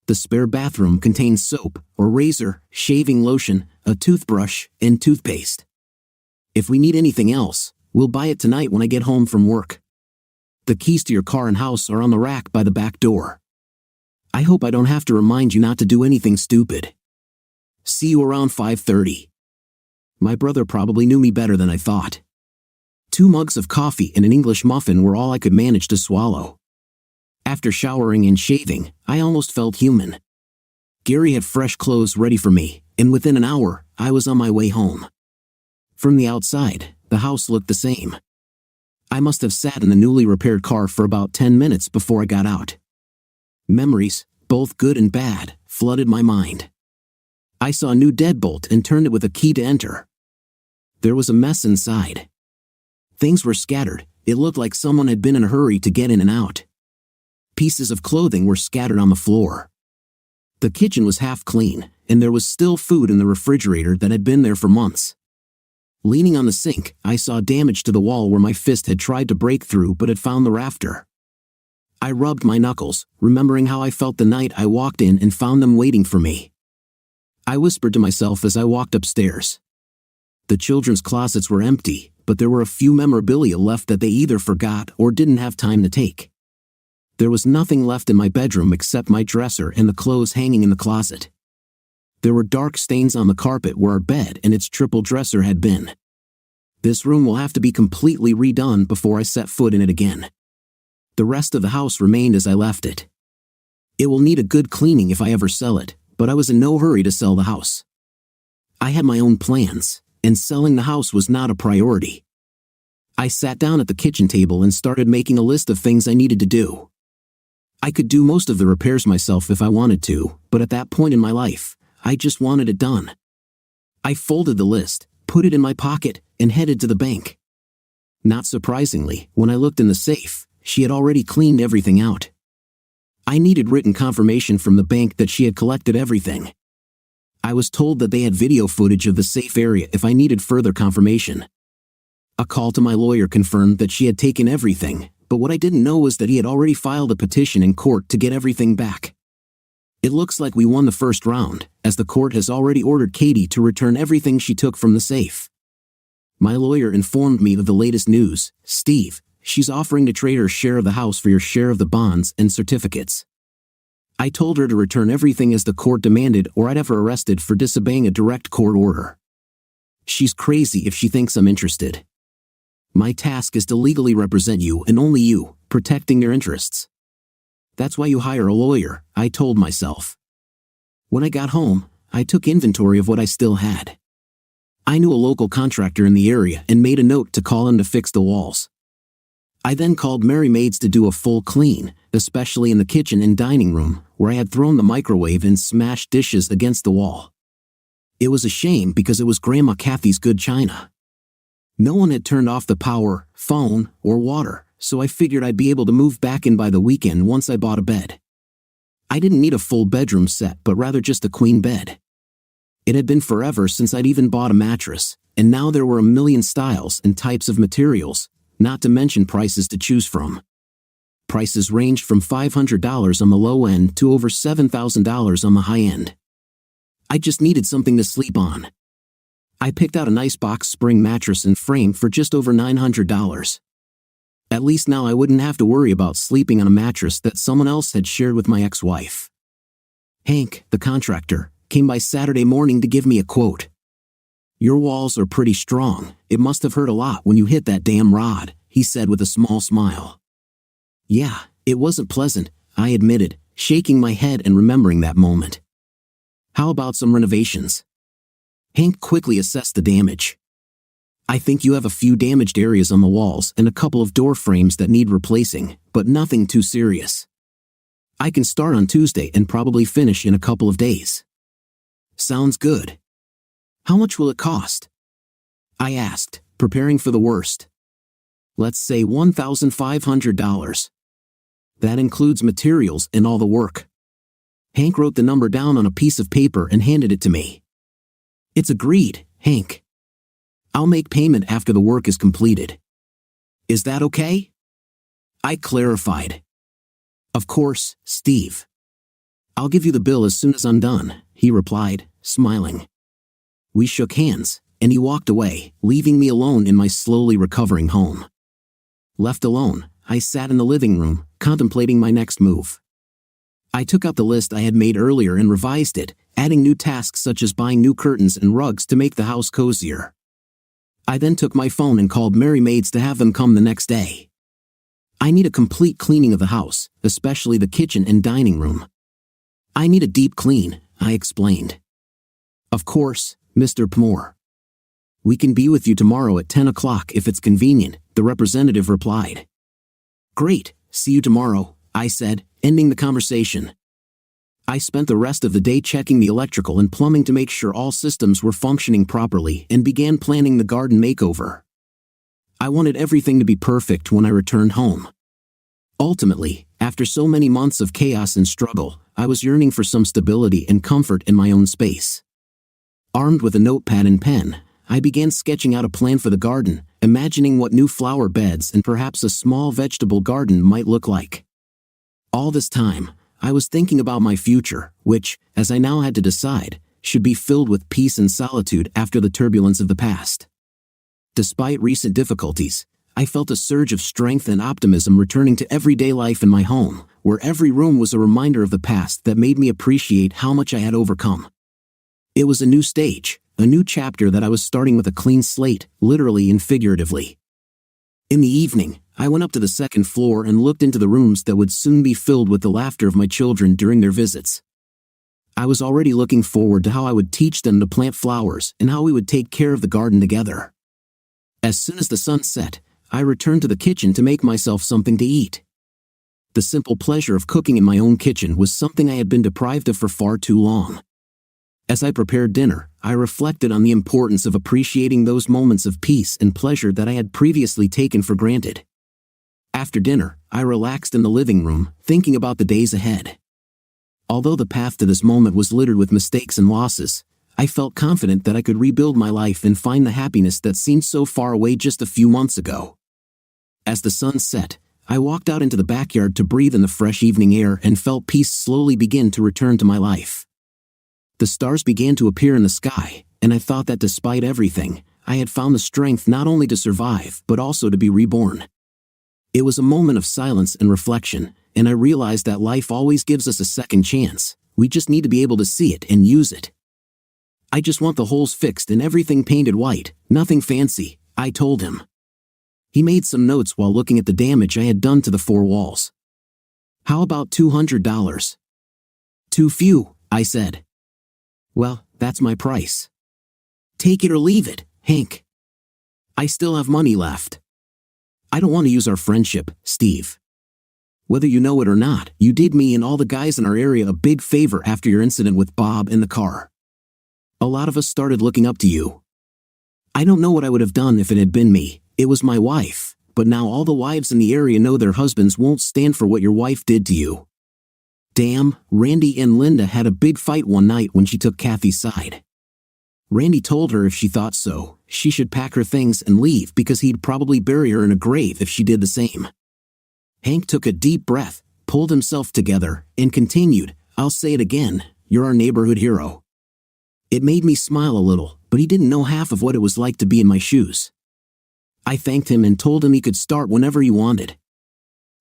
The spare bathroom contains soap or razor, shaving lotion, a toothbrush, and toothpaste. If we need anything else, we'll buy it tonight when I get home from work. The keys to your car and house are on the rack by the back door. I hope I don't have to remind you not to do anything stupid. See you around 5:30. My brother probably knew me better than I thought. 2 mugs of coffee and an English muffin were all I could manage to swallow. After showering and shaving, I almost felt human. Gary had fresh clothes ready for me, and within an hour, I was on my way home. From the outside, the house looked the same. I must have sat in the newly repaired car for about 10 minutes before I got out. Memories, both good and bad, flooded my mind. I saw a new deadbolt and turned it with a key to enter. There was a mess inside. Things were scattered. It looked like someone had been in a hurry to get in and out. Pieces of clothing were scattered on the floor. The kitchen was half clean, and there was still food in the refrigerator that had been there for months. Leaning on the sink, I saw damage to the wall where my fist had tried to break through but had found the rafter. I rubbed my knuckles, remembering how I felt the night I walked in and found them waiting for me. I whispered to myself as I walked upstairs. The children's closets were empty, but there were a few memorabilia left that they either forgot or didn't have time to take. There was nothing left in my bedroom except my dresser and the clothes hanging in the closet. There were dark stains on the carpet where our bed and its triple dresser had been. This room will have to be completely redone before I set foot in it again. The rest of the house remained as I left it. It will need a good cleaning if I ever sell it, but I was in no hurry to sell the house. I had my own plans, and selling the house was not a priority. I sat down at the kitchen table and started making a list of things I needed to do. I could do most of the repairs myself if I wanted to, but at that point in my life, I just wanted it done. I folded the list, put it in my pocket, and headed to the bank. Not surprisingly, when I looked in the safe, she had already cleaned everything out. I needed written confirmation from the bank that she had collected everything. I was told that they had video footage of the safe area if I needed further confirmation. A call to my lawyer confirmed that she had taken everything, but what I didn't know was that he had already filed a petition in court to get everything back. It looks like we won the first round, as the court has already ordered Katie to return everything she took from the safe. My lawyer informed me of the latest news. Steve, she's offering to trade her share of the house for your share of the bonds and certificates. I told her to return everything as the court demanded or I'd have her arrested for disobeying a direct court order. She's crazy if she thinks I'm interested. My task is to legally represent you and only you, protecting your interests. That's why you hire a lawyer, I told myself. When I got home, I took inventory of what I still had. I knew a local contractor in the area and made a note to call him to fix the walls. I then called Mary Maids to do a full clean, especially in the kitchen and dining room, where I had thrown the microwave and smashed dishes against the wall. It was a shame because it was Grandma Kathy's good china. No one had turned off the power, phone, or water, so I figured I'd be able to move back in by the weekend once I bought a bed. I didn't need a full bedroom set but rather just a queen bed. It had been forever since I'd even bought a mattress, and now there were a million styles and types of materials, not to mention prices to choose from. Prices ranged from $500 on the low end to over $7,000 on the high end. I just needed something to sleep on. I picked out a nice box spring mattress and frame for just over $900. At least now I wouldn't have to worry about sleeping on a mattress that someone else had shared with my ex-wife. Hank, the contractor, came by Saturday morning to give me a quote. "Your walls are pretty strong. It must have hurt a lot when you hit that damn rod," he said with a small smile. Yeah, it wasn't pleasant, I admitted, shaking my head and remembering that moment. How about some renovations? Hank quickly assessed the damage. "I think you have a few damaged areas on the walls and a couple of door frames that need replacing, but nothing too serious. I can start on Tuesday and probably finish in a couple of days." Sounds good. How much will it cost? I asked, preparing for the worst. Let's say $1,500. That includes materials and all the work. Hank wrote the number down on a piece of paper and handed it to me. It's agreed, Hank. I'll make payment after the work is completed. Is that okay? I clarified. Of course, Steve. I'll give you the bill as soon as I'm done, he replied, smiling. We shook hands, and he walked away, leaving me alone in my slowly recovering home. Left alone, I sat in the living room, contemplating my next move. I took out the list I had made earlier and revised it, adding new tasks such as buying new curtains and rugs to make the house cozier. I then took my phone and called Merry Maids to have them come the next day. I need a complete cleaning of the house, especially the kitchen and dining room. I need a deep clean, I explained. Of course, Mr. Pmore. We can be with you tomorrow at 10 o'clock if it's convenient, the representative replied. Great, see you tomorrow, I said, ending the conversation. I spent the rest of the day checking the electrical and plumbing to make sure all systems were functioning properly and began planning the garden makeover. I wanted everything to be perfect when I returned home. Ultimately, after so many months of chaos and struggle, I was yearning for some stability and comfort in my own space. Armed with a notepad and pen, I began sketching out a plan for the garden, imagining what new flower beds and perhaps a small vegetable garden might look like. All this time, I was thinking about my future, which, as I now had to decide, should be filled with peace and solitude after the turbulence of the past. Despite recent difficulties, I felt a surge of strength and optimism returning to everyday life in my home, where every room was a reminder of the past that made me appreciate how much I had overcome. It was a new stage, a new chapter that I was starting with a clean slate, literally and figuratively. In the evening, I went up to the second floor and looked into the rooms that would soon be filled with the laughter of my children during their visits. I was already looking forward to how I would teach them to plant flowers and how we would take care of the garden together. As soon as the sun set, I returned to the kitchen to make myself something to eat. The simple pleasure of cooking in my own kitchen was something I had been deprived of for far too long. As I prepared dinner, I reflected on the importance of appreciating those moments of peace and pleasure that I had previously taken for granted. After dinner, I relaxed in the living room, thinking about the days ahead. Although the path to this moment was littered with mistakes and losses, I felt confident that I could rebuild my life and find the happiness that seemed so far away just a few months ago. As the sun set, I walked out into the backyard to breathe in the fresh evening air and felt peace slowly begin to return to my life. The stars began to appear in the sky, and I thought that despite everything, I had found the strength not only to survive but also to be reborn. It was a moment of silence and reflection, and I realized that life always gives us a second chance. We just need to be able to see it and use it. I just want the holes fixed and everything painted white, nothing fancy, I told him. He made some notes while looking at the damage I had done to the four walls. How about $200? Too few, I said. Well, that's my price. Take it or leave it, Hank. I still have money left. I don't want to use our friendship, Steve. Whether you know it or not, you did me and all the guys in our area a big favor after your incident with Bob in the car. A lot of us started looking up to you. I don't know what I would have done if it had been me. It was my wife, but now all the wives in the area know their husbands won't stand for what your wife did to you. Damn, Randy and Linda had a big fight one night when she took Kathy's side. Randy told her if she thought so, she should pack her things and leave because he'd probably bury her in a grave if she did the same. Hank took a deep breath, pulled himself together, and continued, I'll say it again, you're our neighborhood hero. It made me smile a little, but he didn't know half of what it was like to be in my shoes. I thanked him and told him he could start whenever he wanted.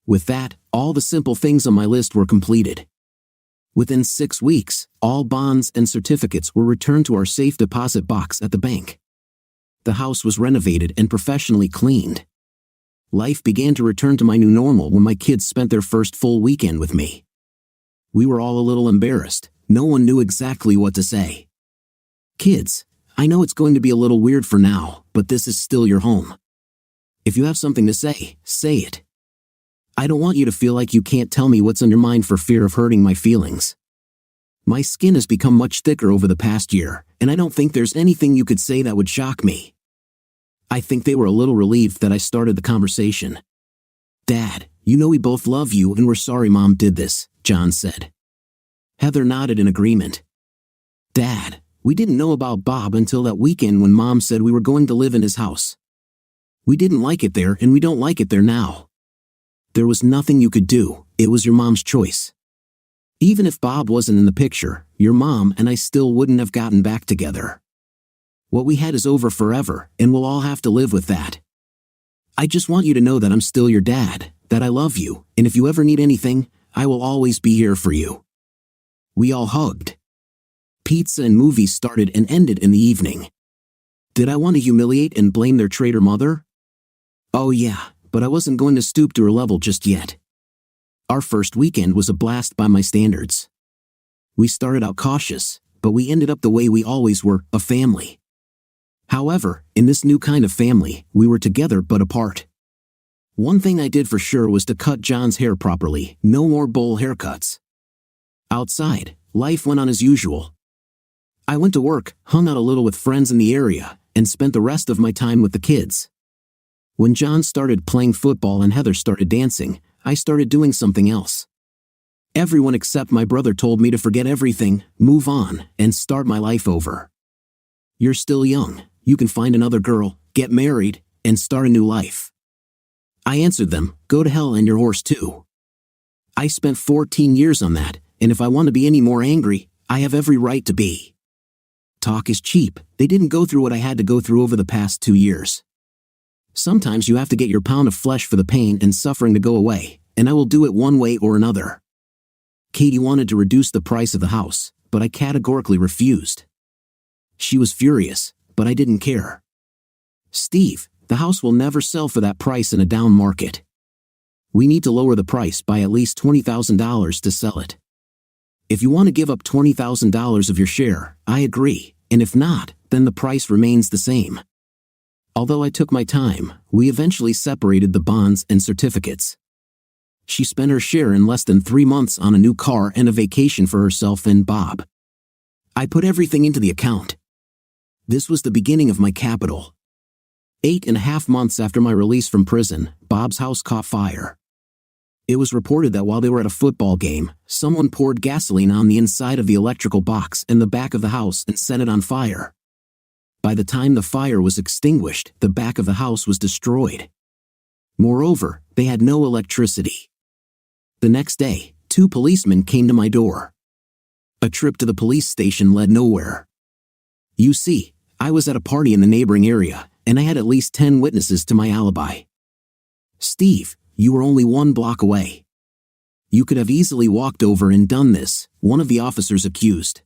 With that, all the simple things on my list were completed. Within 6 weeks, all bonds and certificates were returned to our safe deposit box at the bank. The house was renovated and professionally cleaned. Life began to return to my new normal when my kids spent their first full weekend with me. We were all a little embarrassed. No one knew exactly what to say. Kids, I know it's going to be a little weird for now, but this is still your home. If you have something to say it. I don't want you to feel like you can't tell me what's on your mind for fear of hurting my feelings. My skin has become much thicker over the past year, and I don't think there's anything you could say that would shock me. I think they were a little relieved that I started the conversation. Dad, you know we both love you and we're sorry Mom did this, John said. Heather nodded in agreement. Dad, We didn't know about Bob until that weekend when Mom said we were going to live in his house. We didn't like it there and we don't like it there now. There was nothing you could do, it was your mom's choice. Even if Bob wasn't in the picture, your mom and I still wouldn't have gotten back together. What we had is over forever, and we'll all have to live with that. I just want you to know that I'm still your dad, that I love you, and if you ever need anything, I will always be here for you. We all hugged. Pizza and movies started and ended in the evening. Did I want to humiliate and blame their traitor mother? Oh yeah, but I wasn't going to stoop to her level just yet. Our first weekend was a blast by my standards. We started out cautious, but we ended up the way we always were, a family. However, in this new kind of family, we were together but apart. One thing I did for sure was to cut John's hair properly, no more bowl haircuts. Outside, life went on as usual. I went to work, hung out a little with friends in the area, and spent the rest of my time with the kids. When John started playing football and Heather started dancing, I started doing something else. Everyone except my brother told me to forget everything, move on, and start my life over. You're still young, you can find another girl, get married, and start a new life. I answered them, go to hell and your horse too. I spent 14 years on that, and if I want to be any more angry, I have every right to be. Talk is cheap, they didn't go through what I had to go through over the past 2 years. Sometimes you have to get your pound of flesh for the pain and suffering to go away, and I will do it one way or another. Katie wanted to reduce the price of the house, but I categorically refused. She was furious, but I didn't care. Steve, the house will never sell for that price in a down market. We need to lower the price by at least $20,000 to sell it. If you want to give up $20,000 of your share, I agree, and if not, then the price remains the same. Although I took my time, we eventually separated the bonds and certificates. She spent her share in less than 3 months on a new car and a vacation for herself and Bob. I put everything into the account. This was the beginning of my capital. 8.5 months after my release from prison, Bob's house caught fire. It was reported that while they were at a football game, someone poured gasoline on the inside of the electrical box in the back of the house and set it on fire. By the time the fire was extinguished, the back of the house was destroyed. Moreover, they had no electricity. The next day, 2 policemen came to my door. A trip to the police station led nowhere. You see, I was at a party in the neighboring area, and I had at least 10 witnesses to my alibi. Steve, you were only 1 block away. You could have easily walked over and done this, one of the officers accused.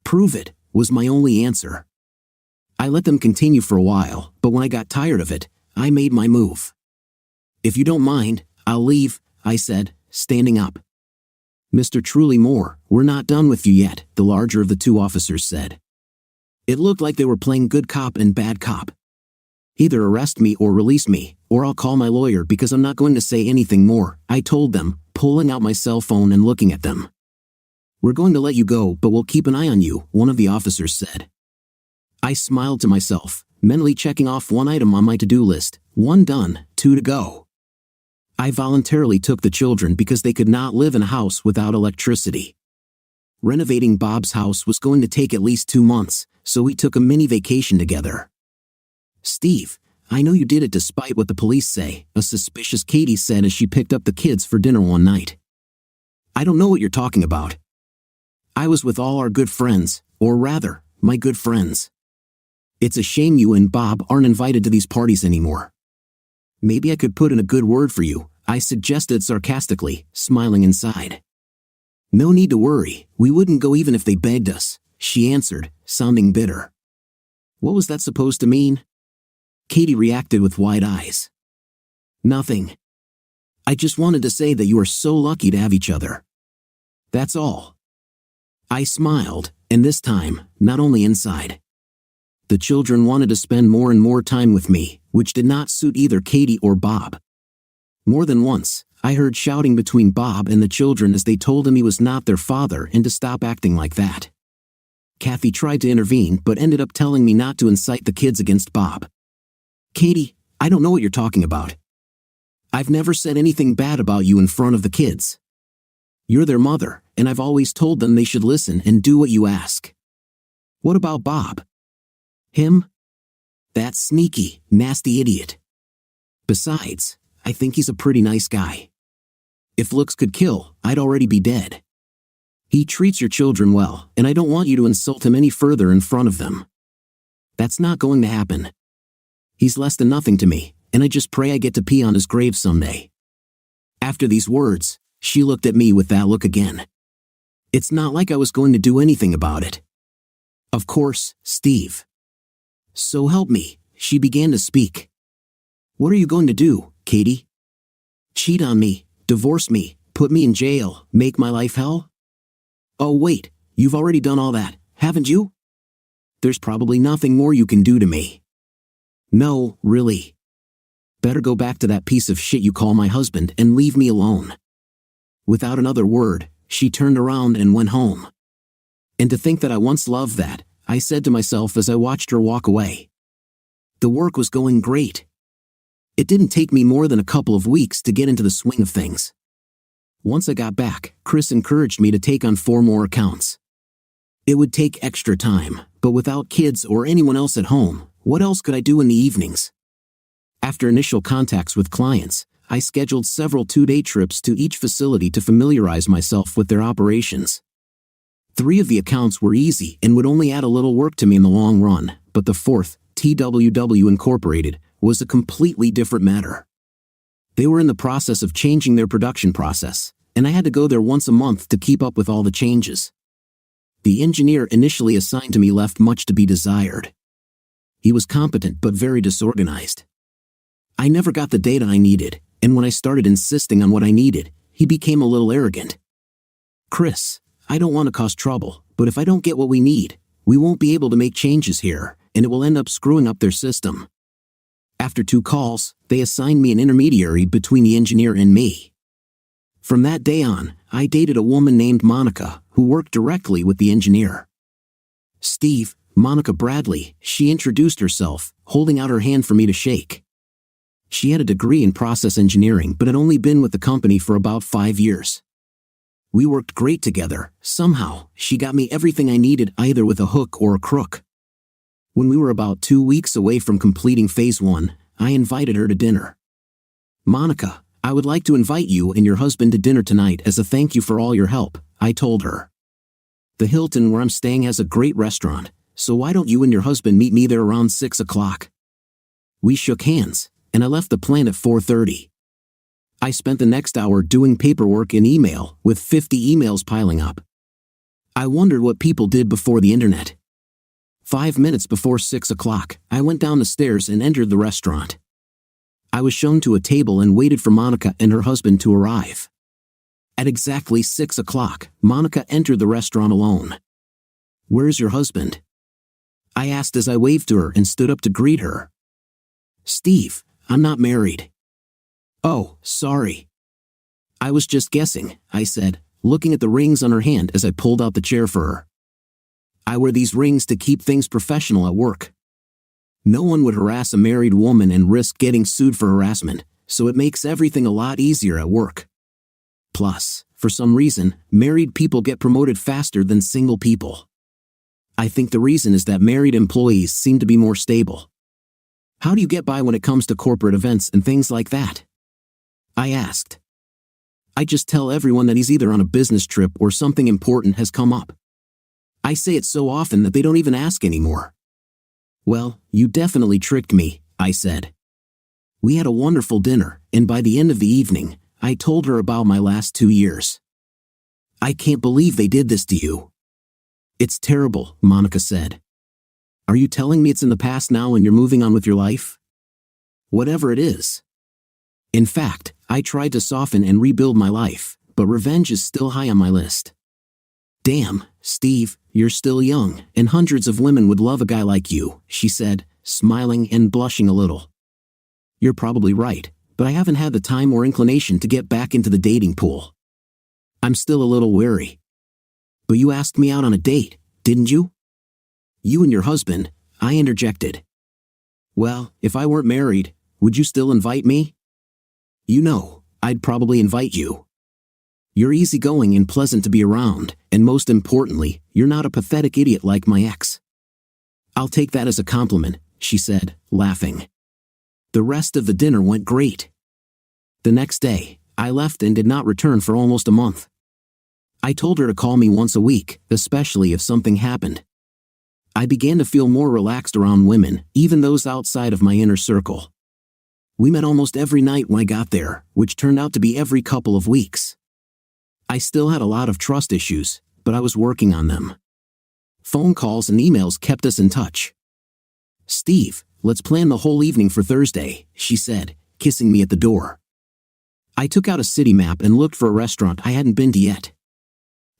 Prove it, was my only answer. I let them continue for a while, but when I got tired of it, I made my move. If you don't mind, I'll leave, I said, standing up. Mr. Truly Moore, we're not done with you yet, the larger of the 2 officers said. It looked like they were playing good cop and bad cop. Either arrest me or release me, or I'll call my lawyer because I'm not going to say anything more, I told them, pulling out my cell phone and looking at them. We're going to let you go, but we'll keep an eye on you, one of the officers said. I smiled to myself, mentally checking off 1 item on my to-do list, 1 done, 2 to go. I voluntarily took the children because they could not live in a house without electricity. Renovating Bob's house was going to take at least 2 months, so we took a mini vacation together. Steve, I know you did it despite what the police say, a suspicious Katie said as she picked up the kids for dinner one night. I don't know what you're talking about. I was with all our good friends, or rather, my good friends. It's a shame you and Bob aren't invited to these parties anymore. Maybe I could put in a good word for you, I suggested sarcastically, smiling inside. No need to worry, we wouldn't go even if they begged us, she answered, sounding bitter. What was that supposed to mean? Katie reacted with wide eyes. Nothing. I just wanted to say that you are so lucky to have each other. That's all. I smiled, and this time, not only inside. The children wanted to spend more and more time with me, which did not suit either Katie or Bob. More than once, I heard shouting between Bob and the children as they told him he was not their father and to stop acting like that. Kathy tried to intervene but ended up telling me not to incite the kids against Bob. Katie, I don't know what you're talking about. I've never said anything bad about you in front of the kids. You're their mother, and I've always told them they should listen and do what you ask. What about Bob? Him? That sneaky, nasty idiot. Besides, I think he's a pretty nice guy. If looks could kill, I'd already be dead. He treats your children well, and I don't want you to insult him any further in front of them. That's not going to happen. He's less than nothing to me, and I just pray I get to pee on his grave someday. After these words, she looked at me with that look again. It's not like I was going to do anything about it. Of course, Steve. So help me, she began to speak. What are you going to do, Katie? Cheat on me, divorce me, put me in jail, make my life hell? Oh wait, you've already done all that, haven't you? There's probably nothing more you can do to me. No, really. Better go back to that piece of shit you call my husband and leave me alone. Without another word, she turned around and went home. And to think that I once loved that, I said to myself as I watched her walk away. The work was going great. It didn't take me more than a couple of weeks to get into the swing of things. Once I got back, Chris encouraged me to take on 4 more accounts. It would take extra time, but without kids or anyone else at home, what else could I do in the evenings? After initial contacts with clients, I scheduled several 2-day trips to each facility to familiarize myself with their operations. 3 of the accounts were easy and would only add a little work to me in the long run, but the 4th, TWW Incorporated, was a completely different matter. They were in the process of changing their production process, and I had to go there once a month to keep up with all the changes. The engineer initially assigned to me left much to be desired. He was competent but very disorganized. I never got the data I needed, and when I started insisting on what I needed, he became a little arrogant. Chris, I don't want to cause trouble, but if I don't get what we need, we won't be able to make changes here, and it will end up screwing up their system. After 2 calls, they assigned me an intermediary between the engineer and me. From that day on, I dated a woman named Monica, who worked directly with the engineer. Steve, Monica Bradley, she introduced herself, holding out her hand for me to shake. She had a degree in process engineering but had only been with the company for about 5 years. We worked great together. Somehow, she got me everything I needed either with a hook or a crook. When we were about 2 weeks away from completing phase 1, I invited her to dinner. Monica, I would like to invite you and your husband to dinner tonight as a thank you for all your help, I told her. The Hilton where I'm staying has a great restaurant, so why don't you and your husband meet me there around 6 o'clock? We shook hands, and I left the plan at 4:30. I spent the next hour doing paperwork and email, with 50 emails piling up. I wondered what people did before the internet. 5 minutes before 6 o'clock, I went down the stairs and entered the restaurant. I was shown to a table and waited for Monica and her husband to arrive. At exactly 6 o'clock, Monica entered the restaurant alone. "Where's your husband?" I asked as I waved to her and stood up to greet her. "Steve, I'm not married." "Oh, sorry." "I was just guessing," I said, looking at the rings on her hand as I pulled out the chair for her. "I wear these rings to keep things professional at work. No one would harass a married woman and risk getting sued for harassment, so it makes everything a lot easier at work. Plus, for some reason, married people get promoted faster than single people. I think the reason is that married employees seem to be more stable." "How do you get by when it comes to corporate events and things like that?" I asked. "I just tell everyone that he's either on a business trip or something important has come up. I say it so often that they don't even ask anymore." "Well, you definitely tricked me," I said. We had a wonderful dinner, and by the end of the evening, I told her about my last 2 years. "I can't believe they did this to you." "It's terrible," Monica said. "Are you telling me it's in the past now and you're moving on with your life?" "Whatever it is." In fact, I tried to soften and rebuild my life, but revenge is still high on my list. "Damn, Steve, you're still young, and hundreds of women would love a guy like you," she said, smiling and blushing a little. "You're probably right, but I haven't had the time or inclination to get back into the dating pool. I'm still a little wary." "But you asked me out on a date, didn't you?" "You and your husband," I interjected. "Well, if I weren't married, would you still invite me?" "You know, I'd probably invite you. You're easygoing and pleasant to be around, and most importantly, you're not a pathetic idiot like my ex." I'll take that as a compliment, she said, laughing. The rest of the dinner went great. The next day, I left and did not return for almost a month. I told her to call me once a week, especially if something happened. I began to feel more relaxed around women, even those outside of my inner circle. We met almost every night when I got there, which turned out to be every couple of weeks. I still had a lot of trust issues, but I was working on them. Phone calls and emails kept us in touch. "Steve, let's plan the whole evening for Thursday," she said, kissing me at the door. I took out a city map and looked for a restaurant I hadn't been to yet.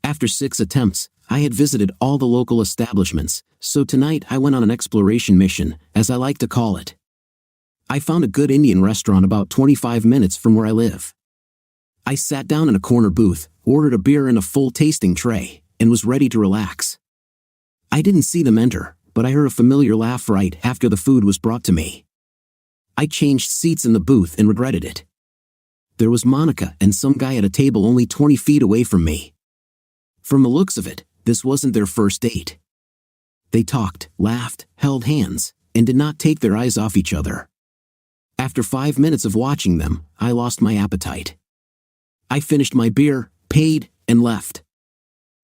After 6 attempts, I had visited all the local establishments, so tonight I went on an exploration mission, as I like to call it. I found a good Indian restaurant about 25 minutes from where I live. I sat down in a corner booth, ordered a beer and a full tasting tray, and was ready to relax. I didn't see them enter, but I heard a familiar laugh right after the food was brought to me. I changed seats in the booth and regretted it. There was Monica and some guy at a table only 20 feet away from me. From the looks of it, this wasn't their first date. They talked, laughed, held hands, and did not take their eyes off each other. After 5 minutes of watching them, I lost my appetite. I finished my beer, paid, and left.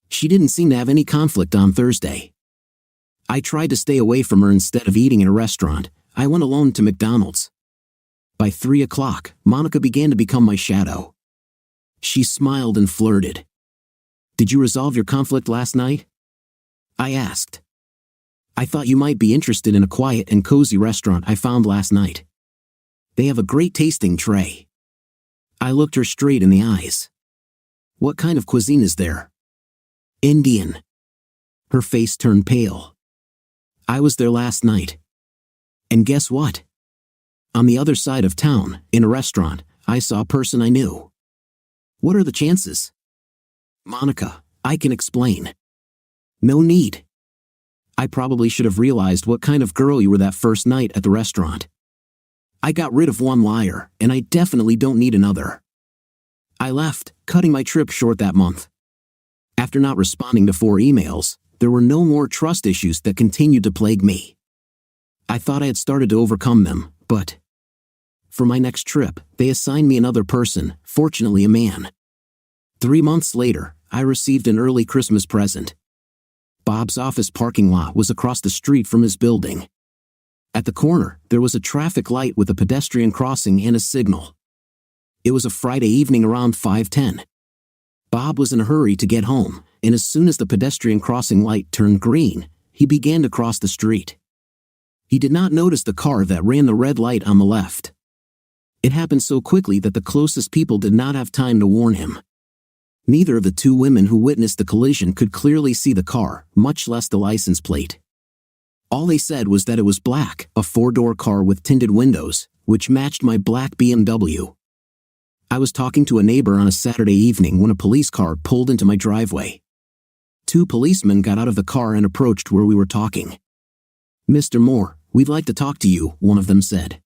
She didn't seem to have any conflict on Thursday. I tried to stay away from her instead of eating at a restaurant. I went alone to McDonald's. By 3 o'clock, Monica began to become my shadow. She smiled and flirted. "Did you resolve your conflict last night?" I asked. "I thought you might be interested in a quiet and cozy restaurant I found last night. They have a great tasting tray." I looked her straight in the eyes. "What kind of cuisine is there?" "Indian." Her face turned pale. "I was there last night. And guess what? On the other side of town, in a restaurant, I saw a person I knew." "What are the chances?" "Monica, I can explain." "No need. I probably should have realized what kind of girl you were that first night at the restaurant. I got rid of one liar, and I definitely don't need another." I left, cutting my trip short that month. After not responding to 4 emails, there were no more trust issues that continued to plague me. I thought I had started to overcome them, but for my next trip, they assigned me another person, fortunately a man. 3 months later, I received an early Christmas present. Bob's office parking lot was across the street from his building. At the corner, there was a traffic light with a pedestrian crossing and a signal. It was a Friday evening around 5:10. Bob was in a hurry to get home, and as soon as the pedestrian crossing light turned green, he began to cross the street. He did not notice the car that ran the red light on the left. It happened so quickly that the closest people did not have time to warn him. Neither of the 2 women who witnessed the collision could clearly see the car, much less the license plate. All they said was that it was black, a 4-door car with tinted windows, which matched my black BMW. I was talking to a neighbor on a Saturday evening when a police car pulled into my driveway. 2 policemen got out of the car and approached where we were talking. "Mr. Moore, we'd like to talk to you," one of them said.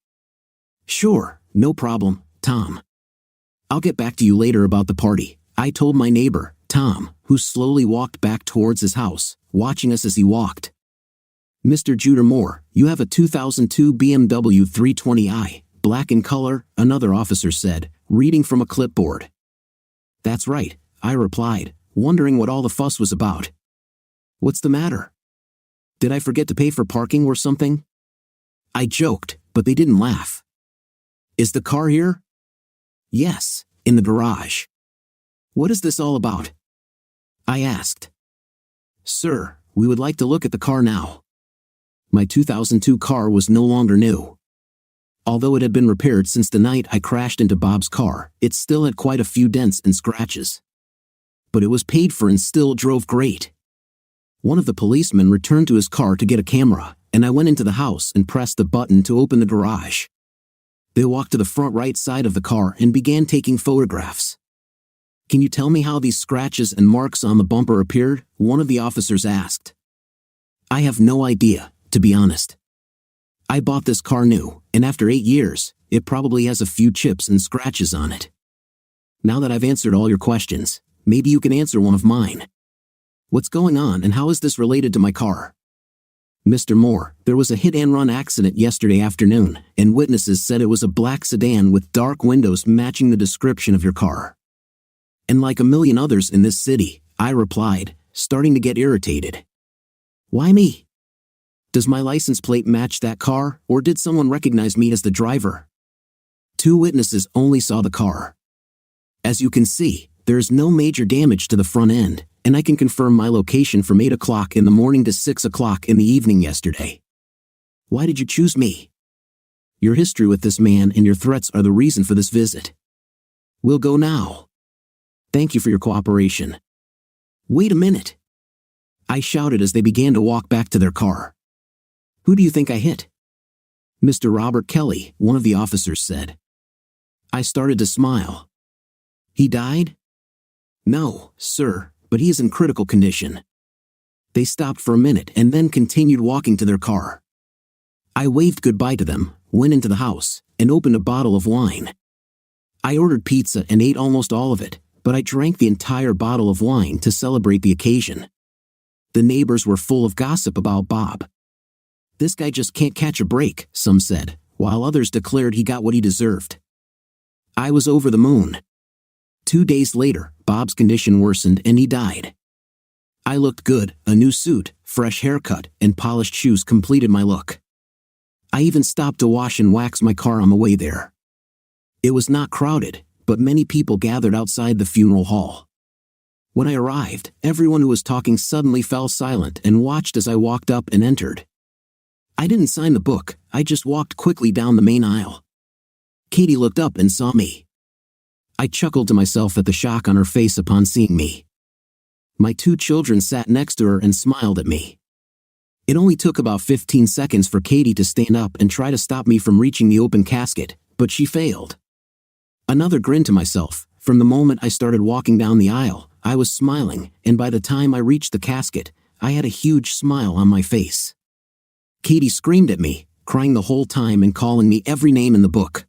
"Sure, no problem, Tom. I'll get back to you later about the party," I told my neighbor, Tom, who slowly walked back towards his house, watching us as he walked. "Mr. Judah Moore, you have a 2002 BMW 320i, black in color," another officer said, reading from a clipboard. "That's right," I replied, wondering what all the fuss was about. "What's the matter? Did I forget to pay for parking or something?" I joked, but they didn't laugh. "Is the car here?" "Yes, in the garage." "What is this all about?" I asked. "Sir, we would like to look at the car now." My 2002 car was no longer new. Although it had been repaired since the night I crashed into Bob's car, it still had quite a few dents and scratches. But it was paid for and still drove great. One of the policemen returned to his car to get a camera, and I went into the house and pressed the button to open the garage. They walked to the front right side of the car and began taking photographs. "Can you tell me how these scratches and marks on the bumper appeared?" one of the officers asked. "I have no idea, to be honest. I bought this car new, and after 8 years, it probably has a few chips and scratches on it. Now that I've answered all your questions, maybe you can answer one of mine. What's going on and how is this related to my car?" Mr. Moore, there was a hit-and-run accident yesterday afternoon, and witnesses said it was a black sedan with dark windows matching the description of your car. And like a million others in this city, I replied, starting to get irritated. Why me? Does my license plate match that car, or did someone recognize me as the driver? 2 witnesses only saw the car. As you can see, there is no major damage to the front end, and I can confirm my location from 8 o'clock in the morning to 6 o'clock in the evening yesterday. Why did you choose me? Your history with this man and your threats are the reason for this visit. We'll go now. Thank you for your cooperation. Wait a minute. I shouted as they began to walk back to their car. Who do you think I hit? Mr. Robert Kelly, one of the officers said. I started to smile. He died? No, sir, but he is in critical condition. They stopped for a minute and then continued walking to their car. I waved goodbye to them, went into the house, and opened a bottle of wine. I ordered pizza and ate almost all of it, but I drank the entire bottle of wine to celebrate the occasion. The neighbors were full of gossip about Bob. This guy just can't catch a break, some said, while others declared he got what he deserved. I was over the moon. 2 days later, Bob's condition worsened and he died. I looked good, a new suit, fresh haircut, and polished shoes completed my look. I even stopped to wash and wax my car on the way there. It was not crowded, but many people gathered outside the funeral hall. When I arrived, everyone who was talking suddenly fell silent and watched as I walked up and entered. I didn't sign the book, I just walked quickly down the main aisle. Katie looked up and saw me. I chuckled to myself at the shock on her face upon seeing me. My 2 children sat next to her and smiled at me. It only took about 15 seconds for Katie to stand up and try to stop me from reaching the open casket, but she failed. Another grin to myself. From the moment I started walking down the aisle, I was smiling, and by the time I reached the casket, I had a huge smile on my face. Katie screamed at me, crying the whole time and calling me every name in the book.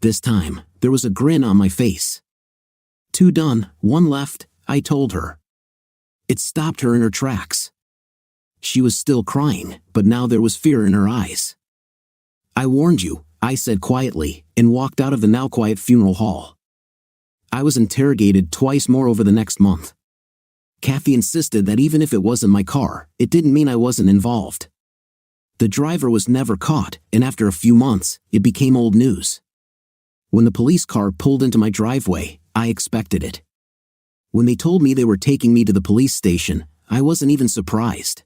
This time, there was a grin on my face. 2 done, 1 left, I told her. It stopped her in her tracks. She was still crying, but now there was fear in her eyes. I warned you, I said quietly, and walked out of the now quiet funeral hall. I was interrogated twice more over the next month. Kathy insisted that even if it wasn't my car, it didn't mean I wasn't involved. The driver was never caught, and after a few months, it became old news. When the police car pulled into my driveway, I expected it. When they told me they were taking me to the police station, I wasn't even surprised.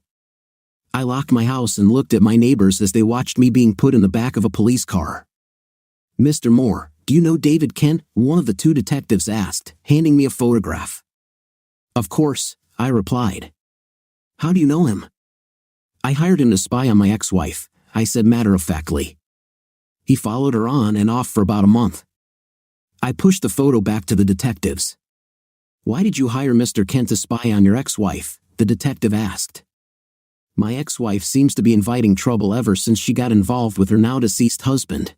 I locked my house and looked at my neighbors as they watched me being put in the back of a police car. Mr. Moore, do you know David Kent? One of the 2 detectives asked, handing me a photograph. Of course, I replied. How do you know him? I hired him to spy on my ex-wife, I said matter-of-factly. He followed her on and off for about a month. I pushed the photo back to the detectives. Why did you hire Mr. Kent to spy on your ex-wife? The detective asked. My ex-wife seems to be inviting trouble ever since she got involved with her now-deceased husband.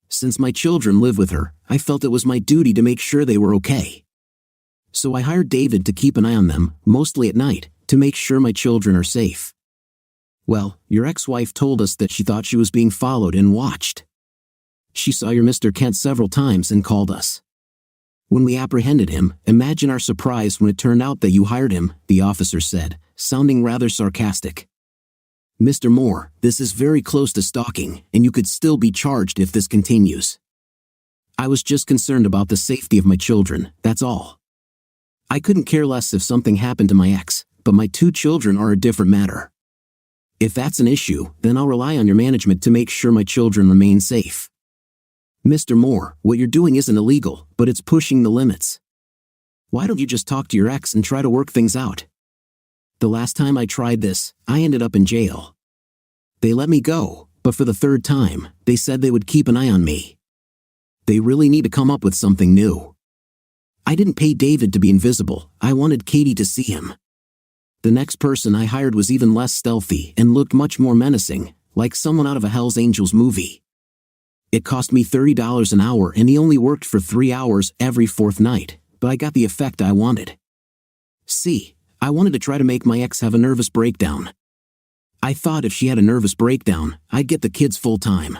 Since my children live with her, I felt it was my duty to make sure they were okay. So I hired David to keep an eye on them, mostly at night, to make sure my children are safe. Well, your ex-wife told us that she thought she was being followed and watched. She saw your Mr. Kent several times and called us. When we apprehended him, imagine our surprise when it turned out that you hired him, the officer said, sounding rather sarcastic. Mr. Moore, this is very close to stalking, and you could still be charged if this continues. I was just concerned about the safety of my children, that's all. I couldn't care less if something happened to my ex, but my 2 children are a different matter. If that's an issue, then I'll rely on your management to make sure my children remain safe. Mr. Moore, what you're doing isn't illegal, but it's pushing the limits. Why don't you just talk to your ex and try to work things out? The last time I tried this, I ended up in jail. They let me go, but for the 3rd time, they said they would keep an eye on me. They really need to come up with something new. I didn't pay David to be invisible, I wanted Katie to see him. The next person I hired was even less stealthy and looked much more menacing, like someone out of a Hell's Angels movie. It cost me $30 an hour and he only worked for 3 hours every 4th night, but I got the effect I wanted. See, I wanted to try to make my ex have a nervous breakdown. I thought if she had a nervous breakdown, I'd get the kids full time.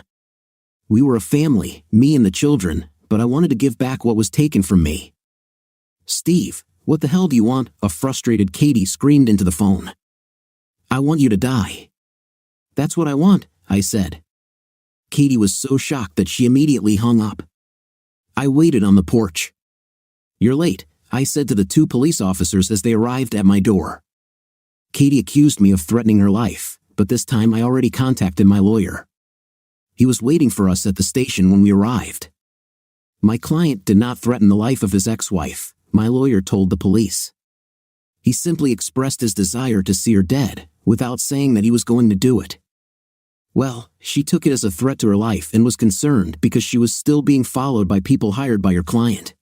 We were a family, me and the children, but I wanted to give back what was taken from me. Steve, what the hell do you want? A frustrated Katie screamed into the phone. I want you to die. That's what I want, I said. Katie was so shocked that she immediately hung up. I waited on the porch. You're late, I said to the 2 police officers as they arrived at my door. Katie accused me of threatening her life, but this time I already contacted my lawyer. He was waiting for us at the station when we arrived. My client did not threaten the life of his ex-wife, my lawyer told the police. He simply expressed his desire to see her dead, without saying that he was going to do it. Well, she took it as a threat to her life and was concerned because she was still being followed by people hired by your client.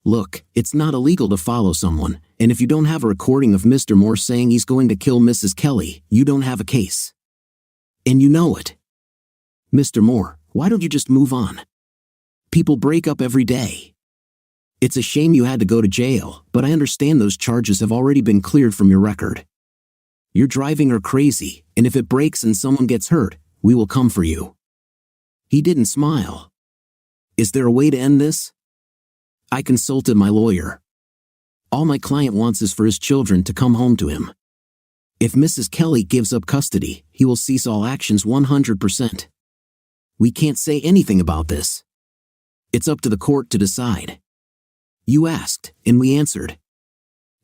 Look, it's not illegal to follow someone, and if you don't have a recording of Mr. Moore saying he's going to kill Mrs. Kelly, you don't have a case. And you know it. Mr. Moore, why don't you just move on? People break up every day. It's a shame you had to go to jail, but I understand those charges have already been cleared from your record. You're driving her crazy, and if it breaks and someone gets hurt, we will come for you. He didn't smile. Is there a way to end this? I consulted my lawyer. All my client wants is for his children to come home to him. If Mrs. Kelly gives up custody, he will cease all actions 100%. We can't say anything about this. It's up to the court to decide. You asked, and we answered.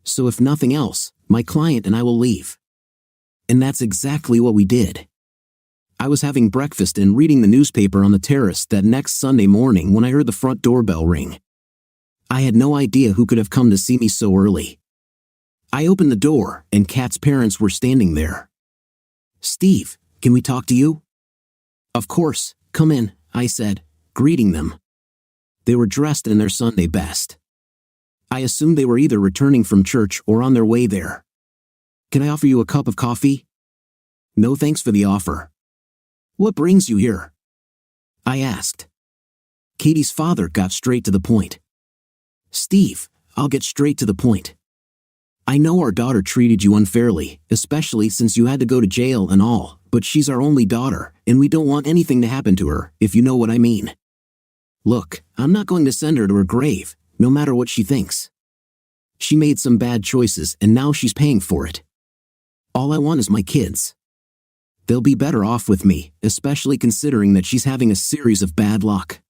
So if nothing else, my client and I will leave. And that's exactly what we did. I was having breakfast and reading the newspaper on the terrace that next Sunday morning when I heard the front doorbell ring. I had no idea who could have come to see me so early. I opened the door, and Kat's parents were standing there. Steve, can we talk to you? Of course, come in, I said, greeting them. They were dressed in their Sunday best. I assumed they were either returning from church or on their way there. Can I offer you a cup of coffee? No thanks for the offer. What brings you here? I asked. Katie's father got straight to the point. Steve, I'll get straight to the point. I know our daughter treated you unfairly, especially since you had to go to jail and all, but she's our only daughter, and we don't want anything to happen to her, if you know what I mean. Look, I'm not going to send her to her grave, no matter what she thinks. She made some bad choices and now she's paying for it. All I want is my kids. They'll be better off with me, especially considering that she's having a series of bad luck.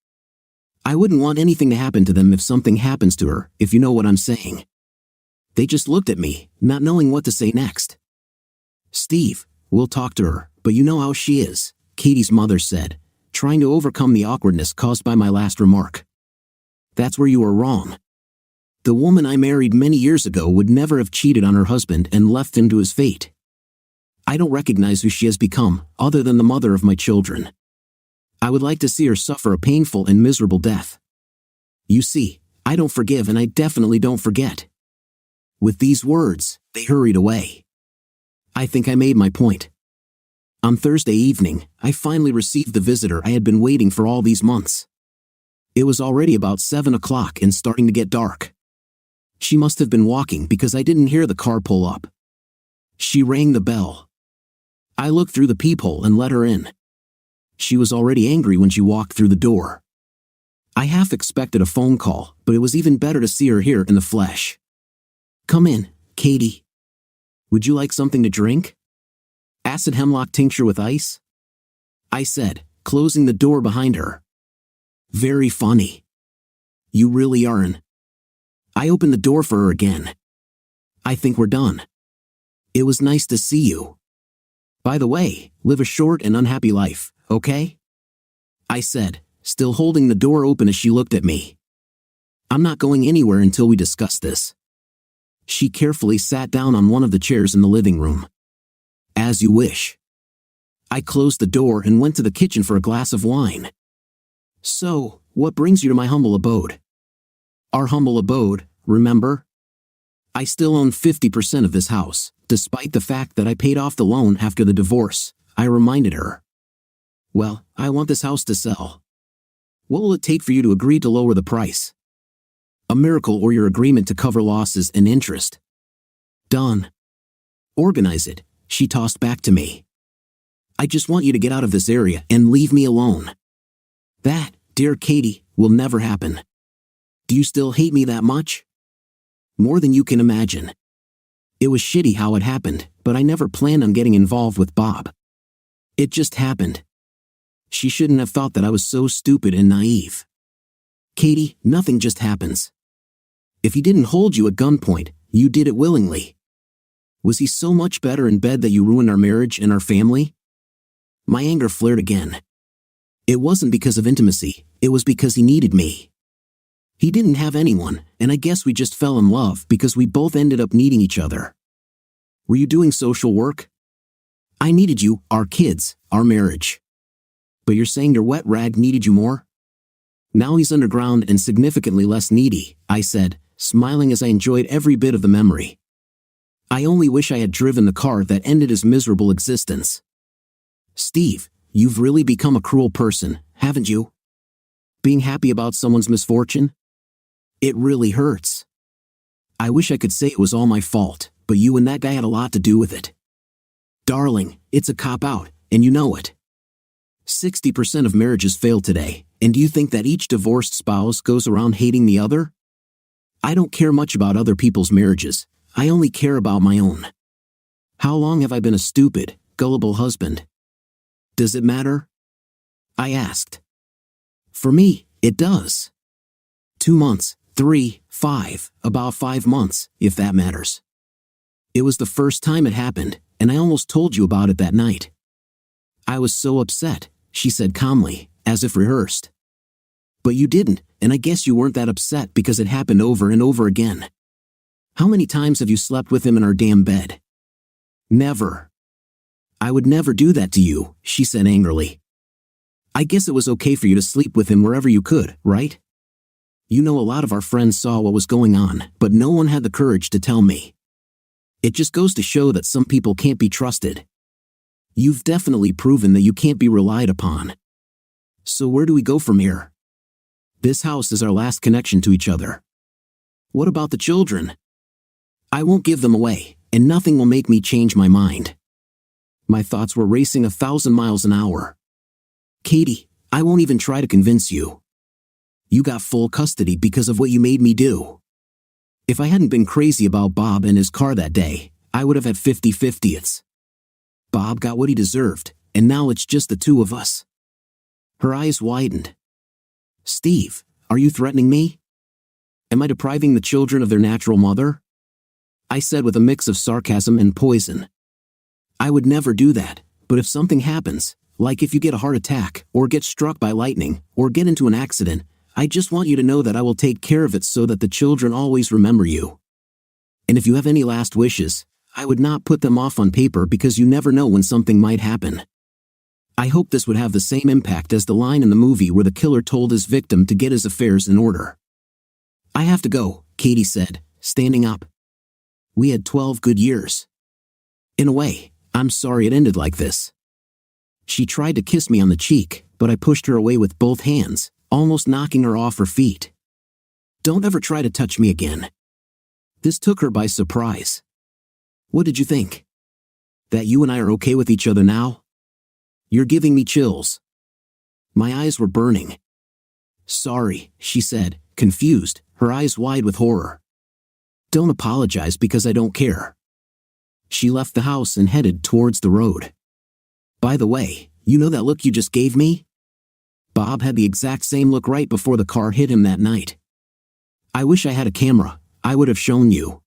I wouldn't want anything to happen to them if something happens to her, if you know what I'm saying. They just looked at me, not knowing what to say next. Steve, we'll talk to her, but you know how she is, Katie's mother said, trying to overcome the awkwardness caused by my last remark. That's where you are wrong. The woman I married many years ago would never have cheated on her husband and left him to his fate. I don't recognize who she has become, other than the mother of my children. I would like to see her suffer a painful and miserable death. You see, I don't forgive and I definitely don't forget. With these words, they hurried away. I think I made my point. On Thursday evening, I finally received the visitor I had been waiting for all these months. It was already about 7 o'clock and starting to get dark. She must have been walking because I didn't hear the car pull up. She rang the bell. I looked through the peephole and let her in. She was already angry when she walked through the door. I half expected a phone call, but it was even better to see her here in the flesh. Come in, Katie. Would you like something to drink? Acid hemlock tincture with ice? I said, closing the door behind her. Very funny. You really aren't. I opened the door for her again. I think we're done. It was nice to see you. By the way, live a short and unhappy life, okay? I said, still holding the door open as she looked at me. I'm not going anywhere until we discuss this. She carefully sat down on one of the chairs in the living room. As you wish. I closed the door and went to the kitchen for a glass of wine. So, what brings you to my humble abode? Our humble abode, remember? I still own 50% of this house, despite the fact that I paid off the loan after the divorce, I reminded her. Well, I want this house to sell. What will it take for you to agree to lower the price? A miracle or your agreement to cover losses and interest. Done. Organize it, she tossed back to me. I just want you to get out of this area and leave me alone. That, dear Katie, will never happen. Do you still hate me that much? More than you can imagine. It was shitty how it happened, but I never planned on getting involved with Bob. It just happened. She shouldn't have thought that I was so stupid and naive. Katie, nothing just happens. If he didn't hold you at gunpoint, you did it willingly. Was he so much better in bed that you ruined our marriage and our family? My anger flared again. It wasn't because of intimacy, it was because he needed me. He didn't have anyone, and I guess we just fell in love because we both ended up needing each other. Were you doing social work? I needed you, our kids, our marriage. But you're saying your wet rag needed you more? Now he's underground and significantly less needy, I said, smiling as I enjoyed every bit of the memory. I only wish I had driven the car that ended his miserable existence. Steve, you've really become a cruel person, haven't you? Being happy about someone's misfortune? It really hurts. I wish I could say it was all my fault, but you and that guy had a lot to do with it. Darling, it's a cop-out, and you know it. 60% of marriages fail today, and do you think that each divorced spouse goes around hating the other? I don't care much about other people's marriages, I only care about my own. How long have I been a stupid, gullible husband? Does it matter? I asked. For me, it does. 2 months, 3, 5, about 5 months, if that matters. It was the first time it happened, and I almost told you about it that night. I was so upset, she said calmly, as if rehearsed. But you didn't, and I guess you weren't that upset because it happened over and over again. How many times have you slept with him in our damn bed? Never. I would never do that to you, she said angrily. I guess it was okay for you to sleep with him wherever you could, right? You know, a lot of our friends saw what was going on, but no one had the courage to tell me. It just goes to show that some people can't be trusted. You've definitely proven that you can't be relied upon. So where do we go from here? This house is our last connection to each other. What about the children? I won't give them away, and nothing will make me change my mind. My thoughts were racing 1,000 miles an hour. Katie, I won't even try to convince you. You got full custody because of what you made me do. If I hadn't been crazy about Bob and his car that day, I would have had 50-50ths. Bob got what he deserved, and now it's just the two of us. Her eyes widened. Steve, are you threatening me? Am I depriving the children of their natural mother? I said with a mix of sarcasm and poison. I would never do that, but if something happens, like if you get a heart attack, or get struck by lightning, or get into an accident, I just want you to know that I will take care of it so that the children always remember you. And if you have any last wishes, I would not put them off on paper because you never know when something might happen. I hope this would have the same impact as the line in the movie where the killer told his victim to get his affairs in order. I have to go, Katie said, standing up. We had 12 good years. In a way, I'm sorry it ended like this. She tried to kiss me on the cheek, but I pushed her away with both hands, almost knocking her off her feet. Don't ever try to touch me again. This took her by surprise. What did you think? That you and I are okay with each other now? You're giving me chills. My eyes were burning. Sorry, she said, confused, her eyes wide with horror. Don't apologize because I don't care. She left the house and headed towards the road. By the way, you know that look you just gave me? Bob had the exact same look right before the car hit him that night. I wish I had a camera, I would have shown you.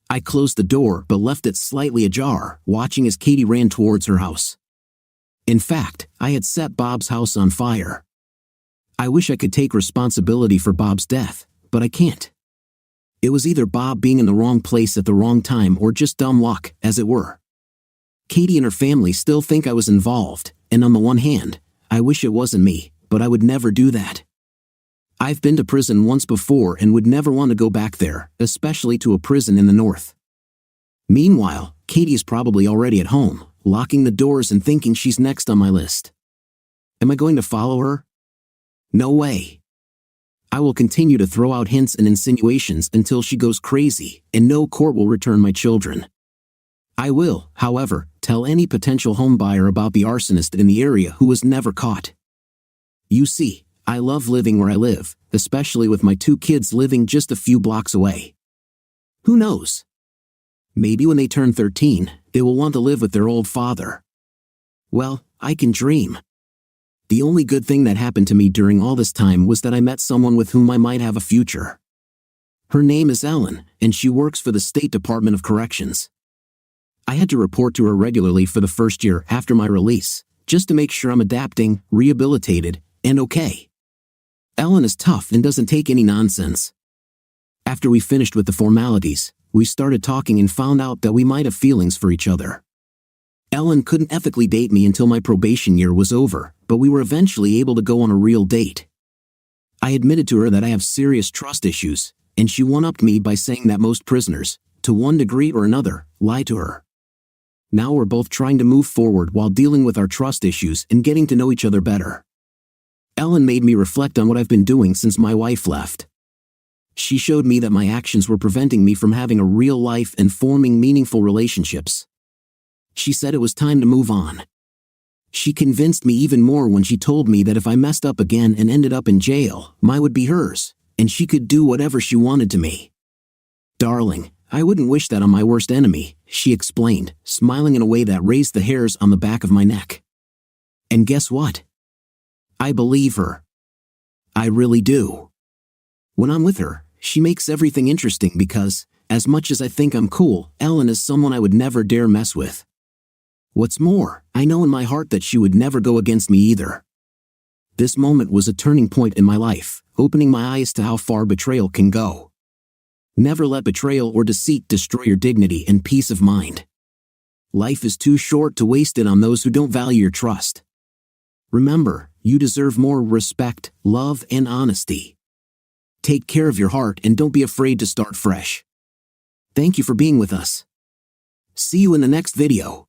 I closed the door but left it slightly ajar, watching as Katie ran towards her house. In fact, I had set Bob's house on fire. I wish I could take responsibility for Bob's death, but I can't. It was either Bob being in the wrong place at the wrong time or just dumb luck, as it were. Katie and her family still think I was involved, and on the one hand, I wish it wasn't me, but I would never do that. I've been to prison once before and would never want to go back there, especially to a prison in the north. Meanwhile, Katie is probably already at home, locking the doors and thinking she's next on my list. Am I going to follow her? No way. I will continue to throw out hints and insinuations until she goes crazy, and no court will return my children. I will, however, tell any potential homebuyer about the arsonist in the area who was never caught. You see, I love living where I live, especially with my 2 kids living just a few blocks away. Who knows? Maybe when they turn 13, they will want to live with their old father. Well, I can dream. The only good thing that happened to me during all this time was that I met someone with whom I might have a future. Her name is Ellen, and she works for the State Department of Corrections. I had to report to her regularly for the first year after my release, just to make sure I'm adapting, rehabilitated, and okay. Ellen is tough and doesn't take any nonsense. After we finished with the formalities, we started talking and found out that we might have feelings for each other. Ellen couldn't ethically date me until my probation year was over, but we were eventually able to go on a real date. I admitted to her that I have serious trust issues, and she one-upped me by saying that most prisoners, to one degree or another, lie to her. Now we're both trying to move forward while dealing with our trust issues and getting to know each other better. Ellen made me reflect on what I've been doing since my wife left. She showed me that my actions were preventing me from having a real life and forming meaningful relationships. She said it was time to move on. She convinced me even more when she told me that if I messed up again and ended up in jail, mine would be hers, and she could do whatever she wanted to me. Darling, I wouldn't wish that on my worst enemy, she explained, smiling in a way that raised the hairs on the back of my neck. And guess what? I believe her. I really do. When I'm with her, she makes everything interesting because, as much as I think I'm cool, Ellen is someone I would never dare mess with. What's more, I know in my heart that she would never go against me either. This moment was a turning point in my life, opening my eyes to how far betrayal can go. Never let betrayal or deceit destroy your dignity and peace of mind. Life is too short to waste it on those who don't value your trust. Remember, you deserve more respect, love, and honesty. Take care of your heart and don't be afraid to start fresh. Thank you for being with us. See you in the next video.